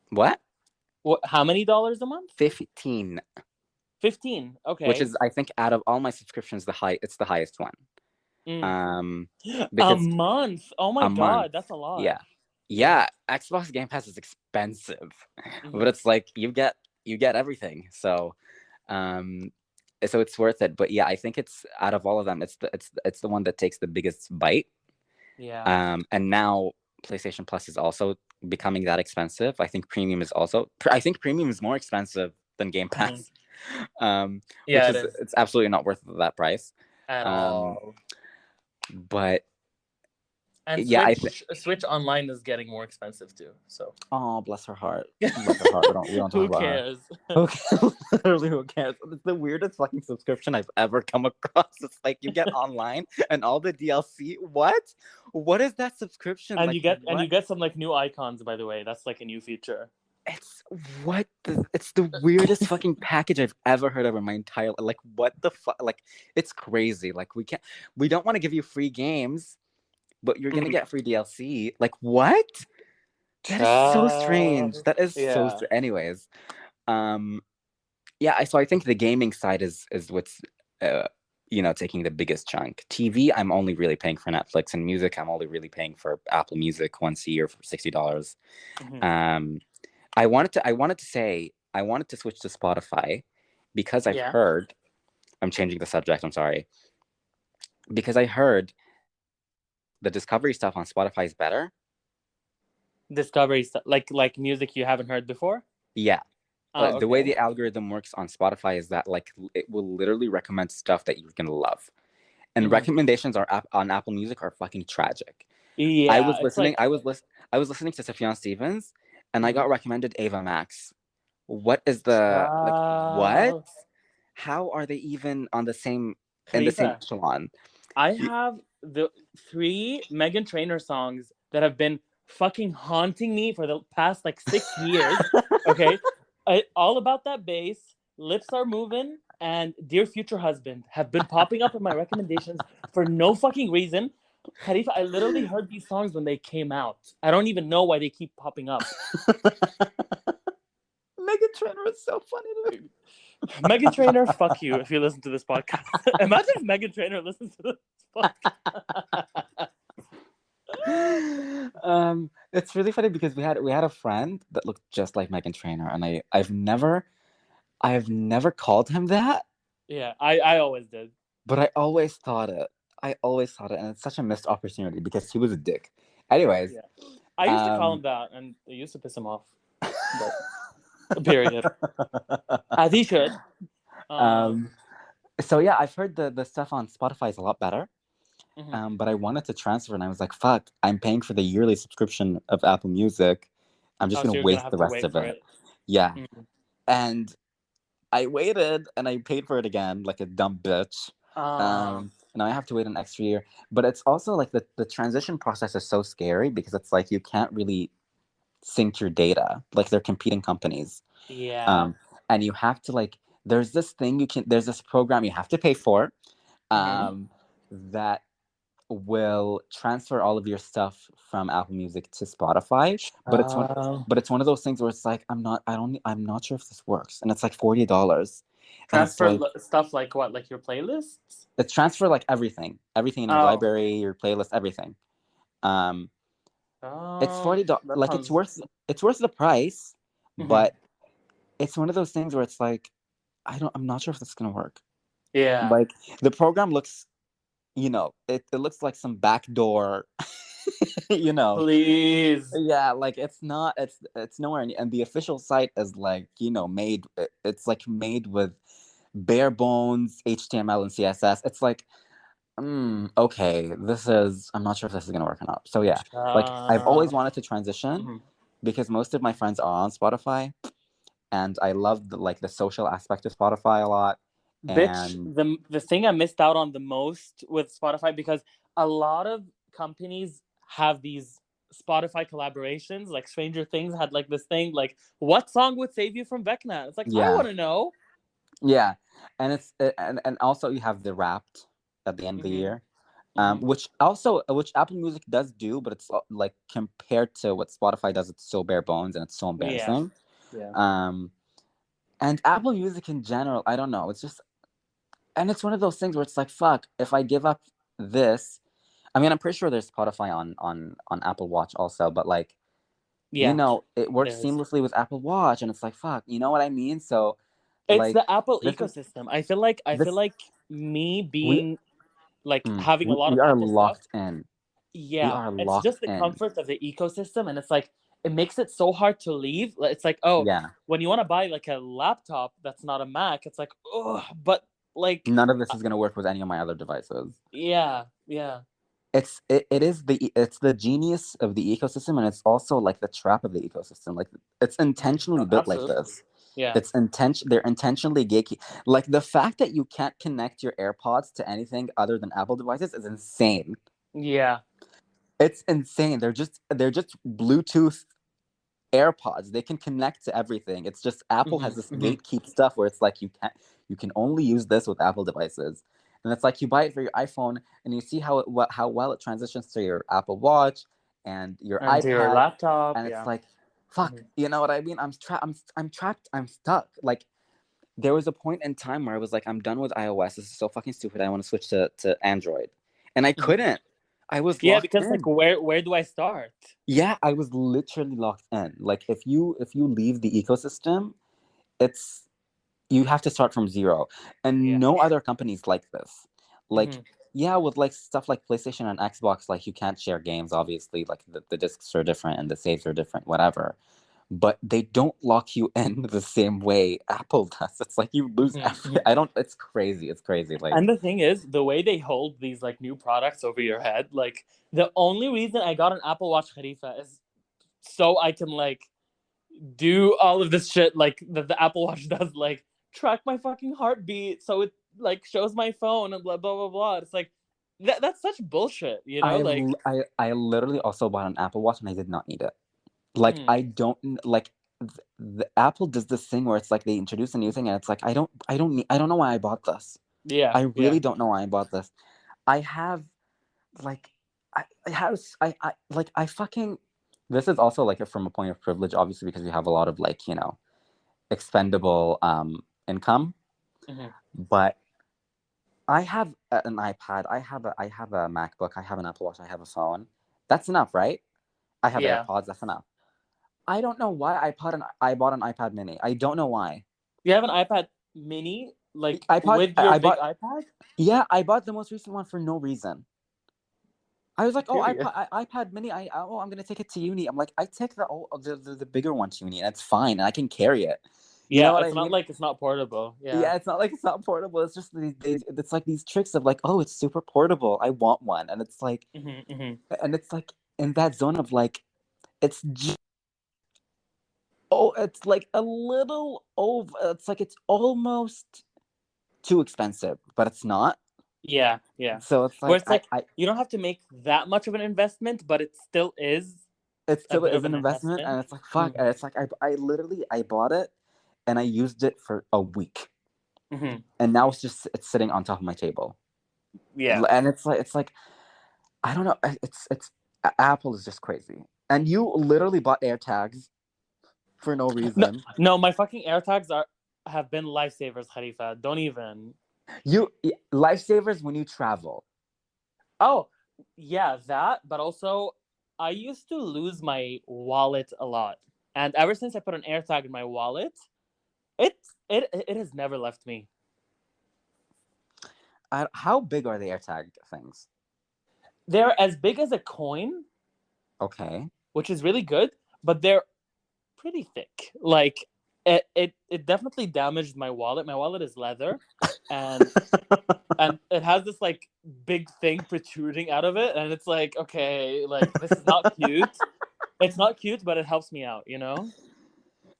What? How many dollars a month? 15. 15. Okay. Which is, I think, out of all my subscriptions, it's the highest one. A Because month. Oh my a month, God, that's a lot. yeah. Xbox Game Pass is expensive, but it's like you get everything. So, so it's worth it. But yeah, I think it's out of all of them, it's the one that takes the biggest bite. Yeah. And now PlayStation Plus is also becoming that expensive. I think premium is more expensive than Game Pass. Yeah, Which it's absolutely not worth that price at all. But and yeah, Switch Online is getting more expensive too. So oh, bless her heart. Bless her heart. We don't talk who about cares? her. Okay, literally, who cares? It's the weirdest fucking subscription I've ever come across. It's like you get online and all the DLC. What is that subscription? And like, you get some like new icons, by the way. That's like a new feature. It's the weirdest fucking package I've ever heard of in my entire, like, what the fuck? Like, it's crazy. Like, we don't want to give you free games, but you're gonna get free DLC. Like, what? That is so strange. That is so strange. Anyways, yeah. So I think the gaming side is what's taking the biggest chunk. TV, I'm only really paying for Netflix, and music, I'm only really paying for Apple Music once a year for $60. I wanted to switch to Spotify because I've heard. I'm changing the subject. I'm sorry. Because I heard the discovery stuff on Spotify is better. Discovery stuff, like music you haven't heard before. Yeah. Okay. The way the algorithm works on Spotify is that like it will literally recommend stuff that you're gonna love, and recommendations on Apple Music are fucking tragic. Yeah, I was listening. I was listening to Sufjan Stevens, and I got recommended Ava Max. What is what? How are they even on the same echelon? I have the 3 Meghan Trainor songs that have been fucking haunting me for the past like 6 years. Okay, All About That Bass, Lips Are Moving, and Dear Future Husband have been popping up in my recommendations for no fucking reason. Khalifa, I literally heard these songs when they came out. I don't even know why they keep popping up. Meghan Trainor is so funny to me. Meghan Trainor, fuck you if you listen to this podcast. Imagine if Meghan Trainor listens to this podcast. It's really funny because we had a friend that looked just like Meghan Trainor, and I've never called him that. Yeah, I always did. But I always thought it. And it's such a missed opportunity because he was a dick. Anyways. Yeah. I used to call him that, and it used to piss him off. But, period. As he should. So yeah, I've heard the stuff on Spotify is a lot better. Hmm. But I wanted to transfer, and I was like, "Fuck! I'm paying for the yearly subscription of Apple Music. I'm just Oh, gonna so you're gonna waste have the to rest wait of for it." it. Yeah, Mm. and I waited, and I paid for it again, like a dumb bitch. Uh, Now I have to wait an extra year. But it's also like the transition process is so scary because it's like you can't really sync your data. Like they're competing companies. yeah. Um, and you have to like there's this program you have to pay for Hmm. that will transfer all of your stuff from Apple Music to Spotify. But Uh, it's one of those things where it's like I'm not sure if this works. And it's like $40. And it's transfer like stuff like what, like your playlists? it's transfer like everything. Everything in your Oh, library, your playlist, everything. Um it's oh, $40 that like sounds. it's worth the price, Hmm. but it's one of those things where it's like I'm not sure if this is gonna work. Yeah. Like the program looks, it looks like some backdoor, you know. Please. Yeah, like it's nowhere and the official site is like, it's like made with bare bones HTML and CSS. It's like, okay, I'm not sure if this is gonna work or not. So yeah, like I've Uh, always wanted to transition mhm. because most of my friends are on Spotify and I love the social aspect of Spotify a lot. Bitch, And the thing I missed out on the most with Spotify, because a lot of companies have these Spotify collaborations. Like Stranger Things had like this thing, like what song would save you from Vecna? It's like I yeah, want to know. yeah, and and also you have the Wrapped at the end of the Hmm. year, Hmm. which Apple Music does do, but it's like compared to what Spotify does, it's so bare bones and it's so Yeah, embarrassing. yeah, Um, and Apple Music in general, I don't know. It's just, and it's one of those things where it's like, fuck, if I give up this, I mean, I'm pretty sure there's Spotify on Apple Watch also, but like, yeah. it works There is. seamlessly with Apple Watch, and it's like, fuck, you know what I mean? So, It's like, the Apple this is ecosystem. I feel this like me we being like having a lot we of are Apple stuff. locked in. We Yeah, are it's locked just the in. comfort of the ecosystem, and it's like it makes it so hard to leave. It's like, oh, Yeah. when you want to buy like a laptop that's not a Mac, it's like, oh, but like, None of this is gonna work with any of my other devices. yeah, yeah. It's the genius of the ecosystem, and it's also like the trap of the ecosystem. Like it's intentionally built like Absolutely. this. Yeah, They're intentionally geeky. Like the fact that you can't connect your AirPods to anything other than Apple devices is insane. yeah. It's insane. They're just Bluetooth AirPods. They can connect to everything. It's just Apple Hmm. has this Hmm. gatekeep stuff where it's like you can only use this with Apple devices. And it's like you buy it for your iPhone and you see how well it transitions to your Apple Watch and your And to your iPad, laptop, and it's yeah. like, fuck, Hmm. you know what I mean? I'm trapped. I'm stuck. Like there was a point in time where I was like, I'm done with iOS. This is so fucking stupid. I want to switch to Android. And I Hmm. couldn't. I was Yeah, locked because like, in. where do I start? Yeah, I was literally locked in. Like if you leave the ecosystem, it's you have to start from zero. And Yeah. no other companies like this. Like Hmm. yeah, with like stuff like PlayStation and Xbox, like you can't share games, obviously. Like the discs are different and the saves are different, whatever. But they don't lock you in the same way Apple does. It's like you lose Hmm. every I don't it's crazy. It's crazy. Like And the thing is, the way they hold these like new products over your head, like the only reason I got an Apple Watch Khalifa is so I can like do all of this shit like that the Apple Watch does, like track my fucking heartbeat, so it like shows my phone and blah blah blah blah. It's like that's such bullshit, you know? Like, I literally also bought an Apple Watch and I did not need it. Like mm, I don't like the Apple does this thing where it's like they introduce a new thing and it's like I don't know why I bought this. yeah, I yeah. really don't know why I bought this. I have like I have I like I fucking this is also like from a point of privilege, obviously, because we have a lot of like, expendable income. Hmm. But I have an iPad, I have a MacBook, I have an Apple Watch, I have a phone. That's enough, right? I have Yeah. AirPods, that's enough. I don't know why I bought an iPad mini. I don't know why. You have an iPad mini, like iPod with your I big bought iPad? Yeah, I bought the most recent one for no reason. I was like, oh, Period. iPad mini. I'm gonna take it to uni. I'm like, I take the bigger one to uni, and it's fine, and I can carry it. You know Yeah, what I it's not mean? like it's not portable. Yeah. Yeah, it's not like it's not portable. It's just it's like these tricks of like, oh, it's super portable. I want one, and it's like, Mm-hmm. and it's like in that zone of like, it's oh, it's like a little over. It's like it's almost too expensive, but it's not. Yeah, yeah. So it's Where like it's like I you don't have to make that much of an investment, but it still is it a still bit is of an an investment, and investment. it's like fuck, and it's like I literally I bought it, and I used it for a week, Mm-hmm. and now it's sitting on top of my table, Yeah. and it's like I don't know, it's Apple is just crazy, and you literally bought AirTags for no No, reason. no, my fucking AirTags are have been lifesavers, Khalifa. Don't even. You lifesavers when you travel. Oh, yeah, that. But also, I used to lose my wallet a lot, and ever since I put an AirTag in my wallet, it has never left me. How big are the AirTag things? They're as big as a coin, Okay. which is really good, but they're pretty thick. Like it definitely damaged my wallet. My wallet is leather, and it has this like big thing protruding out of it, and it's like, okay, like this is not cute. It's not cute, but it helps me out, you know.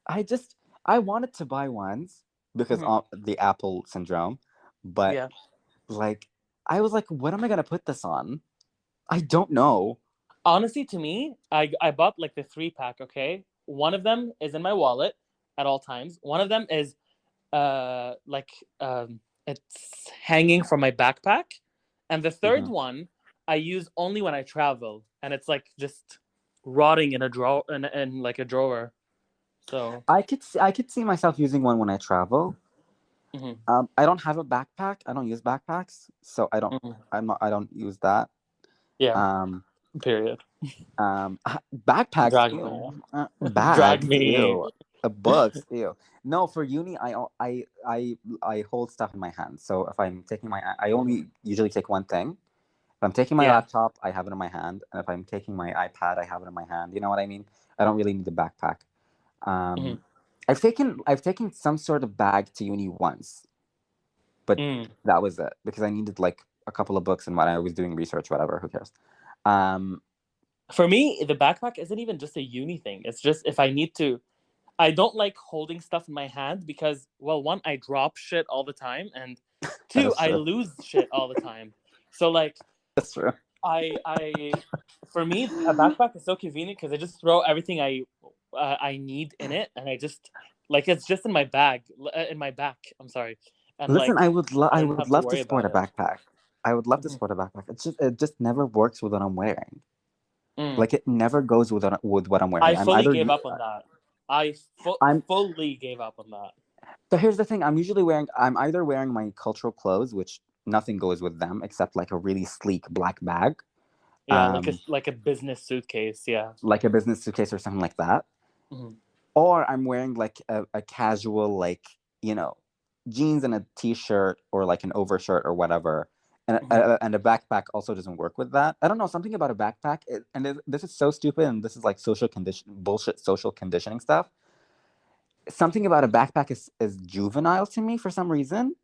I just I wanted to buy ones because Mm-hmm. the Apple syndrome, but Yeah. like I was like, what am I gonna put this on? I don't know. Honestly, to me, I bought like the 3 pack. Okay, one of them is in my wallet at all times. One of them is like it's hanging from my backpack, and the third Mhm. one I use only when I travel, and it's like just rotting in a drawer in like a drawer. So. I could see myself using one when I travel. Mm-hmm. I don't have a backpack. I don't use backpacks, so Mm-hmm. I don't use that. Yeah. Um, Period. backpacks, Drag me. ew. Drag Bags, me. ew. Books, ew. No, for uni, I hold stuff in my hand. So if I'm taking I only usually take one thing. If I'm taking my Yeah. laptop, I have it in my hand, and if I'm taking my iPad, I have it in my hand. You know what I mean? I don't really need a backpack. Mm-hmm. Um, I've taken some sort of bag to uni once, but Mm. that was it because I needed like a couple of books and when I was doing research, whatever. Who cares? Um, For me, the backpack isn't even just a uni thing. It's just if I need to. I don't like holding stuff in my hand because, well, one, I drop shit all the time, and that two, is I true. lose shit all the time. So like, That's true. I, for me, a backpack is so convenient because I just throw everything I need in it, and I just like it's just in my bag, in my back. I'm sorry, and Listen, like I I don't would have to love to worry sport about a it. backpack. I would love to Mm-hmm. sport a backpack. It just never works with what I'm wearing. Mm. Like it never goes with what I'm I wearing. fully gave up on that. I I'm fully gave up on that. so here's the thing. I'm either wearing my cultural clothes, which nothing goes with them except like a really sleek black bag, Yeah, um, like a business suitcase. Yeah. like a business suitcase or something like that, Mm-hmm. or I'm wearing like a casual like you know jeans and a t-shirt or like an overshirt or whatever. Mm-hmm. And a backpack also doesn't work with that. I don't know something about a backpack, this is so stupid, and this is like social conditioning stuff. Something about a backpack is juvenile to me for some reason.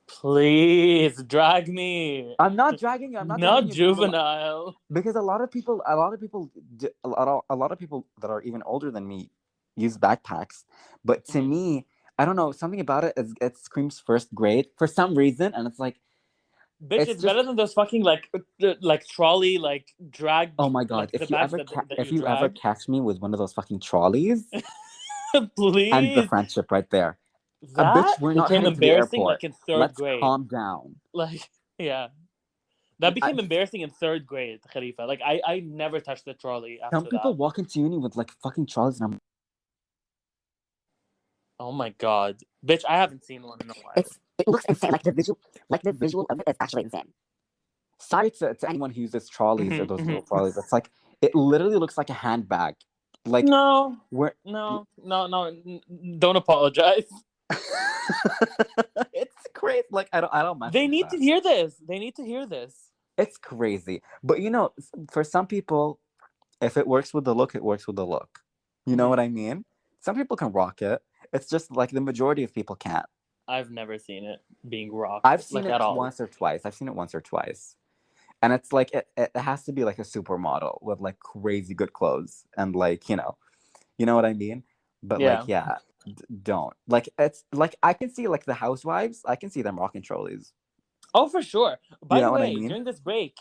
Please drag me. I'm not dragging you. I'm not dragging Not you juvenile. because a lot of people that are even older than me use backpacks. But to Mm-hmm. me, I don't know something about it screams first grade for some reason, and it's like Bitch, it's it's just better than those fucking like trolley like drag oh my god. like the bags that If you you ever drag. catch me with one of those fucking trolleys, and the Please. friendship right there. A bitch, That we're not became heading to the embarrassing airport. like in third Let's grade. calm down. Like yeah. That I, became embarrassing in third grade, Khalifa. Like I never touched the trolley some after people that. walk into uni with like fucking trolleys, and Oh my god. Bitch, I haven't seen one in a while. it looks insane. Like the visual of it is actually insane. Sorry to anyone who uses trolleys or Mm-hmm, those little mm-hmm. trolleys. It's like it literally looks like a handbag. Like No, we're no. Don't apologize. it's crazy. Like I don't mess They with need to that. hear this. They need to hear this. It's crazy. But you know, for some people, if it works with the look, it works with the look. You know Mm-hmm. what I mean? Some people can rock it. It's just like the majority of people can't. I've never seen it being rocked I've seen like it at all. once or twice. I've seen it once or twice. And it's like it has to be like a supermodel with like crazy good clothes and like, you know what I mean? But Yeah. like, yeah, don't. Like it's like I can see like the housewives, I can see them rocking trolleys. Oh, for sure. You By know the what I way, mean? during this break,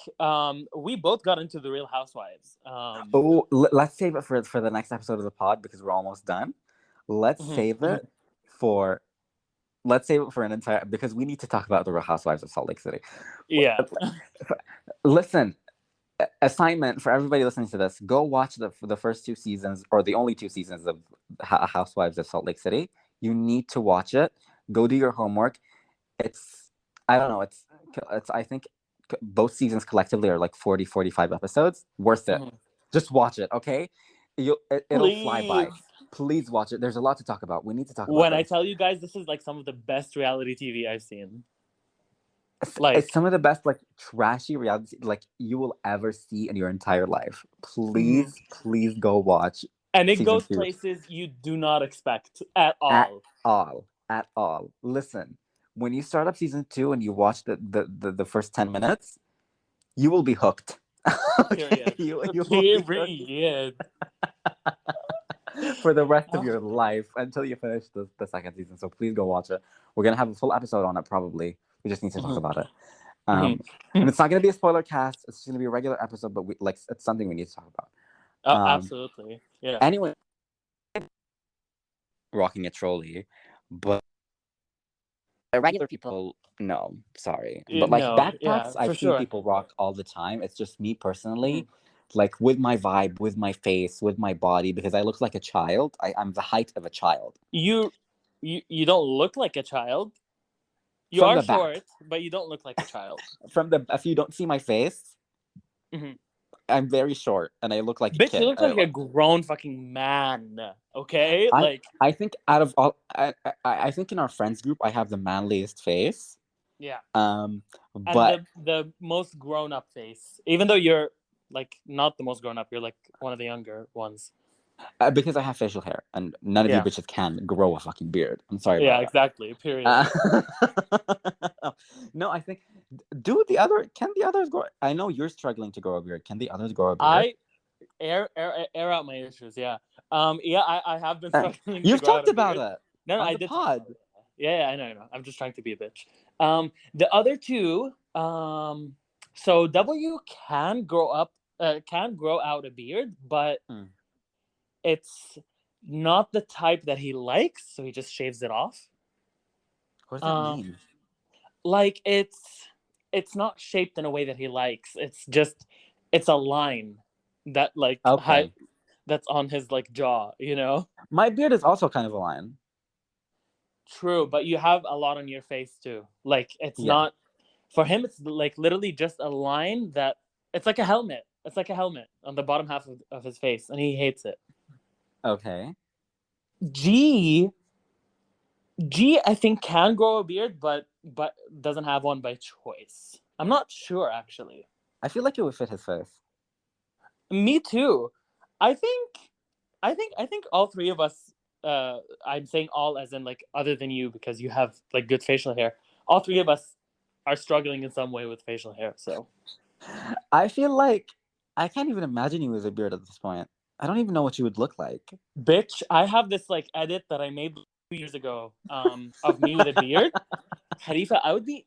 we both got into the Real Housewives. Oh, let's save it for the next episode of the pod because we're almost done. Let's Mhm, save mhm. it for let's save it for an entire because we need to talk about the Real Housewives of Salt Lake City. Yeah. Listen, assignment for everybody listening to this: go watch the first 2 seasons or the only 2 seasons of Housewives of Salt Lake City. You need to watch it. Go do your homework. It's I don't know. It's I think both seasons collectively are like 40-45 episodes. Worth it. Mhm. Just watch it, okay? It'll fly Please. by. Please watch it. There's a lot to talk about. We need to talk about When I this. tell you guys, this is like some of the best reality TV I've seen. It's Like, some of the best like trashy reality like you will ever see in your entire life. mhm. Please go watch And it season goes 2 places you do not expect at at all. all. Listen, when you start up season 2 and you watch the first 10 minutes, you will be hooked. Okay, Period. you will be hooked Period. for the rest of your life until you finish the second season. So please go watch it. We're gonna have a full episode on it probably. We just need to talk Mhm, about it. mhm. And it's not gonna be a spoiler cast. It's just gonna be a regular episode, but it's something we need to talk Oh, about. absolutely. Yeah. Anyway, rocking a trolley, but regular people, no, sorry. But like No, backpacks, yeah, for I've seen sure. people rock all the time. It's just me Mhm. personally, like with my vibe, with my face, with my body, because I look like a child. I'm the height of a child You, you don't look like a child. You from are the back. short, but you don't look like a child. If you don't see my face, Mhm. I'm very short and I look like a Bitch, you kid. look like a grown fucking man. Okay, I like, I think out of all, I think in our friends group, I have the manliest face. yeah, Um, and but the most grown up face. Even though you're like not the most grown up, you're like one of the younger ones. because I have facial hair, and none of you Yeah, bitches can grow a fucking beard. I'm sorry yeah, about that. exactly. Period. No, I think do the other. Can the others grow? I know you're struggling to grow a beard. Can the others grow a beard? I air out my issues. Yeah. Yeah. I have been Uh, struggling to You've grow out talked a about beard. it No, no, on I the did talk pod. about it. Yeah, yeah, I know, I know. I'm just trying to be a bitch. The other two, so W can grow out a beard, but Hmm. it's not the type that he likes, so he just shaves it off. What does that Um, mean? like it's not shaped in a way that he likes. It's a line that Okay, that's on his like jaw, you know? my beard is also kind of a line. True, but you have a lot on your face too. Like it's Yeah. not for him. It's like literally just a line that it's like a helmet. It's like a helmet on the bottom half of his face, and he hates it. Okay. G I think can grow a beard, but doesn't have one by choice. I'm not sure actually. I feel like it would fit his face. Me too. I think I think all three of us. I'm saying all as in like other than you because you have like good facial hair. All three of us are struggling in some way with facial hair. So, I feel like I can't even imagine you with a beard at this point. I don't even know what you would look like. bitch, I have this like edit that I made 2 years ago. Of me with a beard. Khalifa, I would be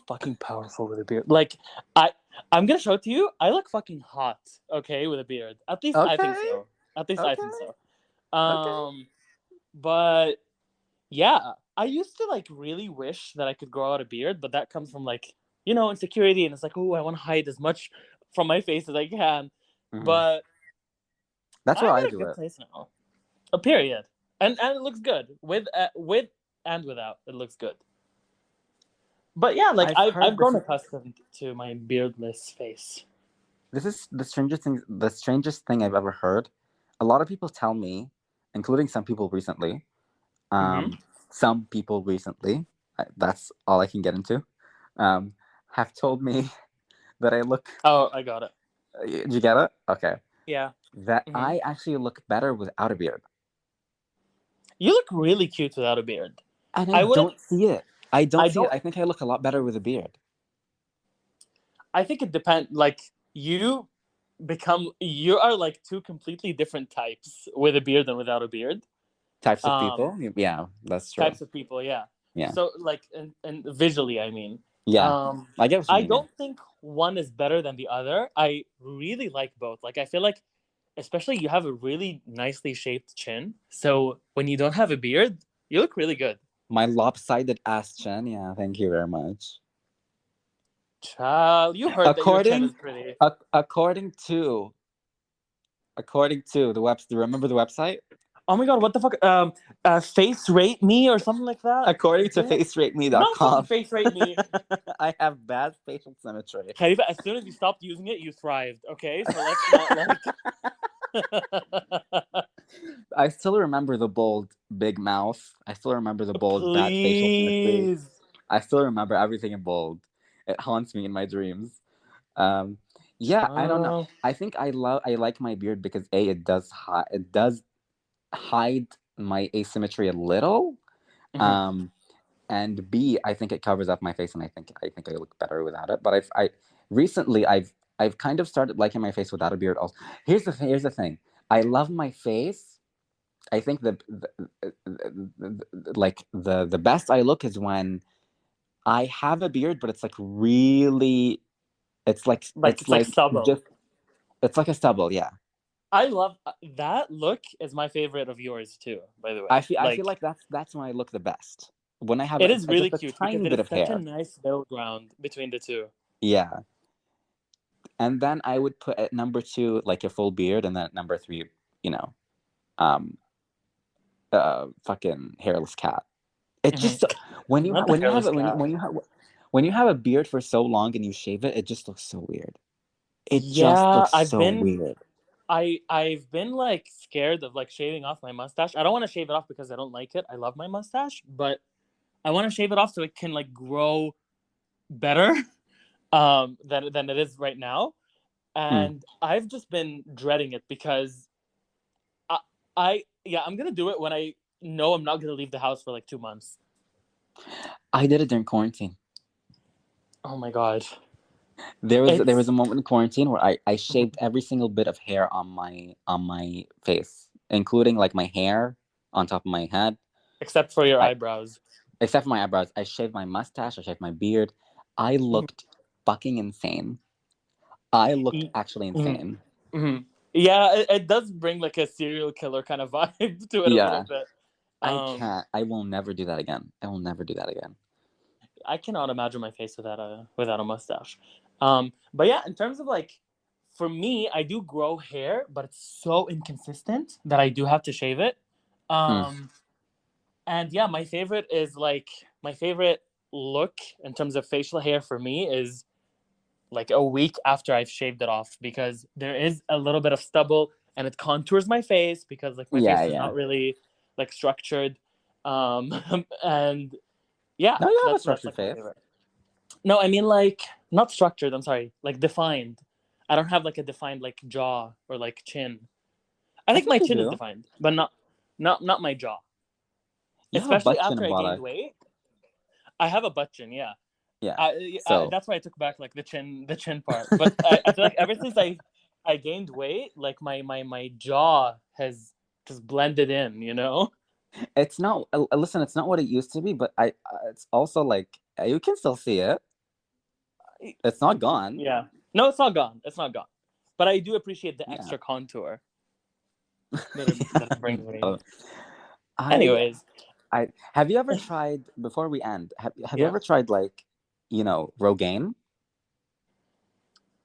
fucking powerful with a beard. Like, I, I'm gonna show it to you. I look fucking hot. Okay, with a beard. At least I think Okay. so. At least I think Okay. so. Okay. But yeah, I used to like really wish that I could grow out a beard, but that comes from like insecurity, and it's like, oh, I want to hide as much from my face as I can. Mhm. But That's I'm why I in a do good it. place now. A period, and it looks good with and without. It looks good. But yeah, like I've I've heard this grown is accustomed to my beardless face. the strangest thing I've ever heard. A lot of people tell me, including some people recently. Mm-hmm. Um, some people recently. That's all I can get into. Um, have told me that I look. Oh, I got it. Did you get it? Okay. Yeah. That Mm-hmm. I actually look better without a beard. You look really cute without a beard. And I I wouldn't. don't see it. I don't I see it. don't. I think I look a lot better with a beard. I think it depends. Like you are like two completely different types with a beard and without a beard. Types of Um, people. Yeah, that's true. types of people, yeah. Yeah. So like, and visually, I mean, Yeah. um, I get what you I mean. Yeah. don't think one is better than the other. I really like both. Like, I feel like, especially you have a really nicely shaped chin. So when you don't have a beard, you look really good. My lopsided ass chin. Yeah, thank you very much. Child, you heard that your chin is According pretty. according to the website, remember the website? Oh my god, what the fuck? Face rate me or something like that. According to Yeah. Not fucking facerateme.com, face rate me. I have bad facial symmetry. Khalifa, as soon as you stopped using it, you thrived. Okay, so let's not like. I still remember the bold big mouth. I still remember the bold bad facial symmetry. Please. I still remember everything in bold. It haunts me in my dreams. Um, yeah, I don't know. I think I like my beard because it does hide my asymmetry a little. Mhm. And B, I think it covers up my face, and I think I look better without it. But I recently I've kind of started liking my face without a beard. Also, here's the thing. I love my face. I think the best I look is when I have a beard, but it's like really, Like it's like stubble. just it's like a stubble. Yeah, I love that look is my favorite of yours too, by the way. I Like feel like that's when I look the best, when I have it is really just a cute because tiny it bit is of such a hair. nice middle ground between the two. Yeah, and then I would put at number two like a full beard, and then at number three, you know, um, fucking hairless cat. It Mhm. just Not the hairless cat. when you have a beard for so long and you shave it, it just looks so weird. It just Yeah, looks so weird. I've been like scared of like shaving off my mustache. I don't want to shave it off because I don't like it. I love my mustache, but I want to shave it off so it can like grow better than it is right now. Mm. And I've just been dreading it because I yeah, I'm gonna do it when I know I'm not gonna leave the house for like 2 months. I did it during quarantine. Oh my god. There was It's a moment in quarantine where I shaved every single bit of hair on my face, including like my hair on top of my head. except for your I eyebrows. except for my eyebrows. I shaved my mustache, I shaved my beard. I looked fucking insane. I looked actually Mm-hmm. insane. Mm-hmm. Yeah, it does bring like a serial killer kind of vibe to it a little Yeah. bit. I can't. I will never do that again. I will never do that again. I cannot imagine my face without a mustache. But yeah, in terms of like, for me, I do grow hair, but it's so inconsistent that I do have to shave it. Mm. Um, and yeah, my favorite look in terms of facial hair for me is like a week after I've shaved it off because there is a little bit of stubble and it contours my face because like my Yeah, face is yeah. not really like structured. And yeah, No, you have a that's structured like my face. favorite. No, I mean like not structured. I'm sorry, like defined. I don't have like a defined like jaw or like chin. I I think think my you chin is do. defined, but not my jaw. You have a Especially butt chin after and I buttocks. gained weight, I have a butt chin. Yeah, Yeah. So that's why I took back like the chin part. But I feel like ever since I gained weight, like my jaw has just blended in. You know. it's not. Listen, it's not what it used to be, but it's also like you can still see it. It's not gone. Yeah. No, it's not gone. It's not gone. But I do appreciate the Yeah. extra contour that it brings me. So, I Anyways, I have you ever tried before we end? Have you yeah. ever tried like Rogaine?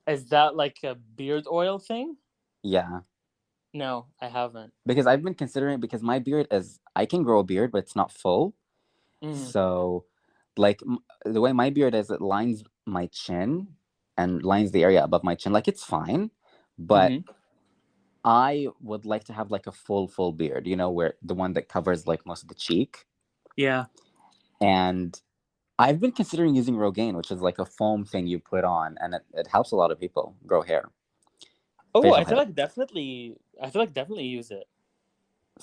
Is that like a beard oil thing? Yeah. No, I haven't. Because I've been considering because my beard is I can grow a beard, but it's not full. Mm. So, like the way my beard is, it lines my chin and lines the area above my chin. Like it's fine, but Mm-hmm. I would like to have like a full beard. Where the one that covers like most of the cheek. Yeah. And I've been considering using Rogaine, which is like a foam thing you put on, and it helps a lot of people grow hair, Oh, facial hair. I feel like definitely use it.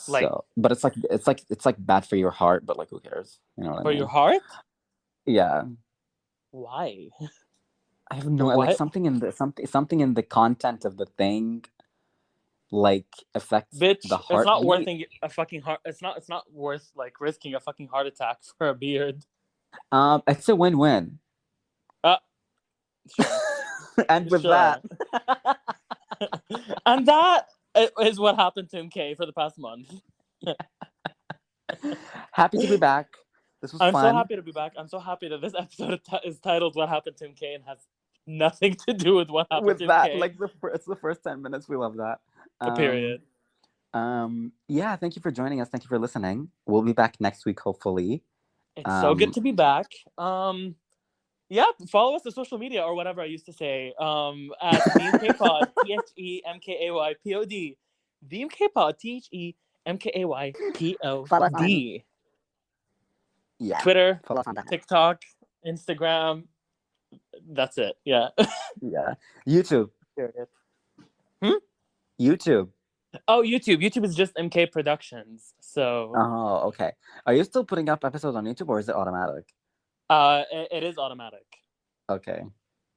Like, So, but it's like bad for your heart, but like who cares? You know what I for your mean? heart? Yeah. Why? I have no like What? something in the content of the thing like affects the Bitch, it's not worth heartbeat. a fucking heart. It's not worth like risking a fucking heart attack for a beard. It's a win-win. Uh, sure, And with sure. that, And that is what happened to MK for the past month. happy to be back. This was I'm so fun. happy to be back. I'm so happy that this episode is titled "What Happened to MK" and has nothing to do with what happened With to that, MK. like it's the first 10 minutes. We love that. A period. Yeah. Thank you for joining us. Thank you for listening. We'll be back next week, hopefully. It's so good to be back. Yeah, follow us on social media or whatever I used to say. At TheMKPod, THEMKAYPOD. TheMKPod, THEMKAYPOD. Yeah. Twitter, Follow us on that. TikTok, Instagram. That's it. Yeah. Yeah. YouTube. Period. YouTube. Oh, YouTube. YouTube is just MK Productions. So Oh, okay. Are you still putting up episodes on YouTube or is it automatic? it is automatic. Okay.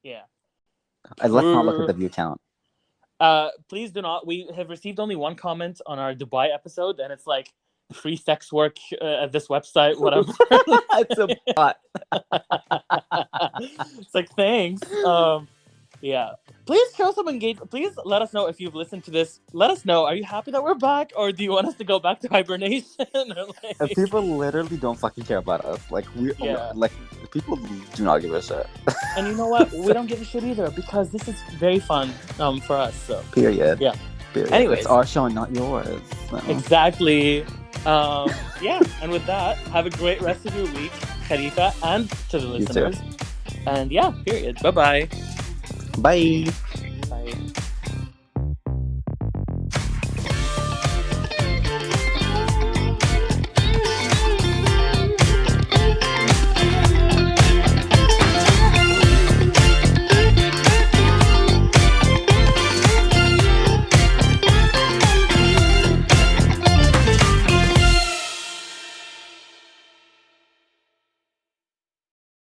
Yeah. Let's not look at the view count. Please do not. We have received only one comment on our Dubai episode, and it's like free sex work at this website, whatever. It's a bot. It's like, thanks. Yeah. Please show some engagement. Please let us know if you've listened to this. Let us know. Are you happy that we're back, or do you want us to go back to hibernation? And people literally don't fucking care about us. Like like people do not give a shit. And you know what? We don't give a shit either because this is very fun for us. So period. Yeah. Period. Anyways, it's our show and not yours. So. Exactly. Yeah. And with that, have a great rest of your week, Khalifa, and to the listeners. And yeah, period. Bye-bye. Bye.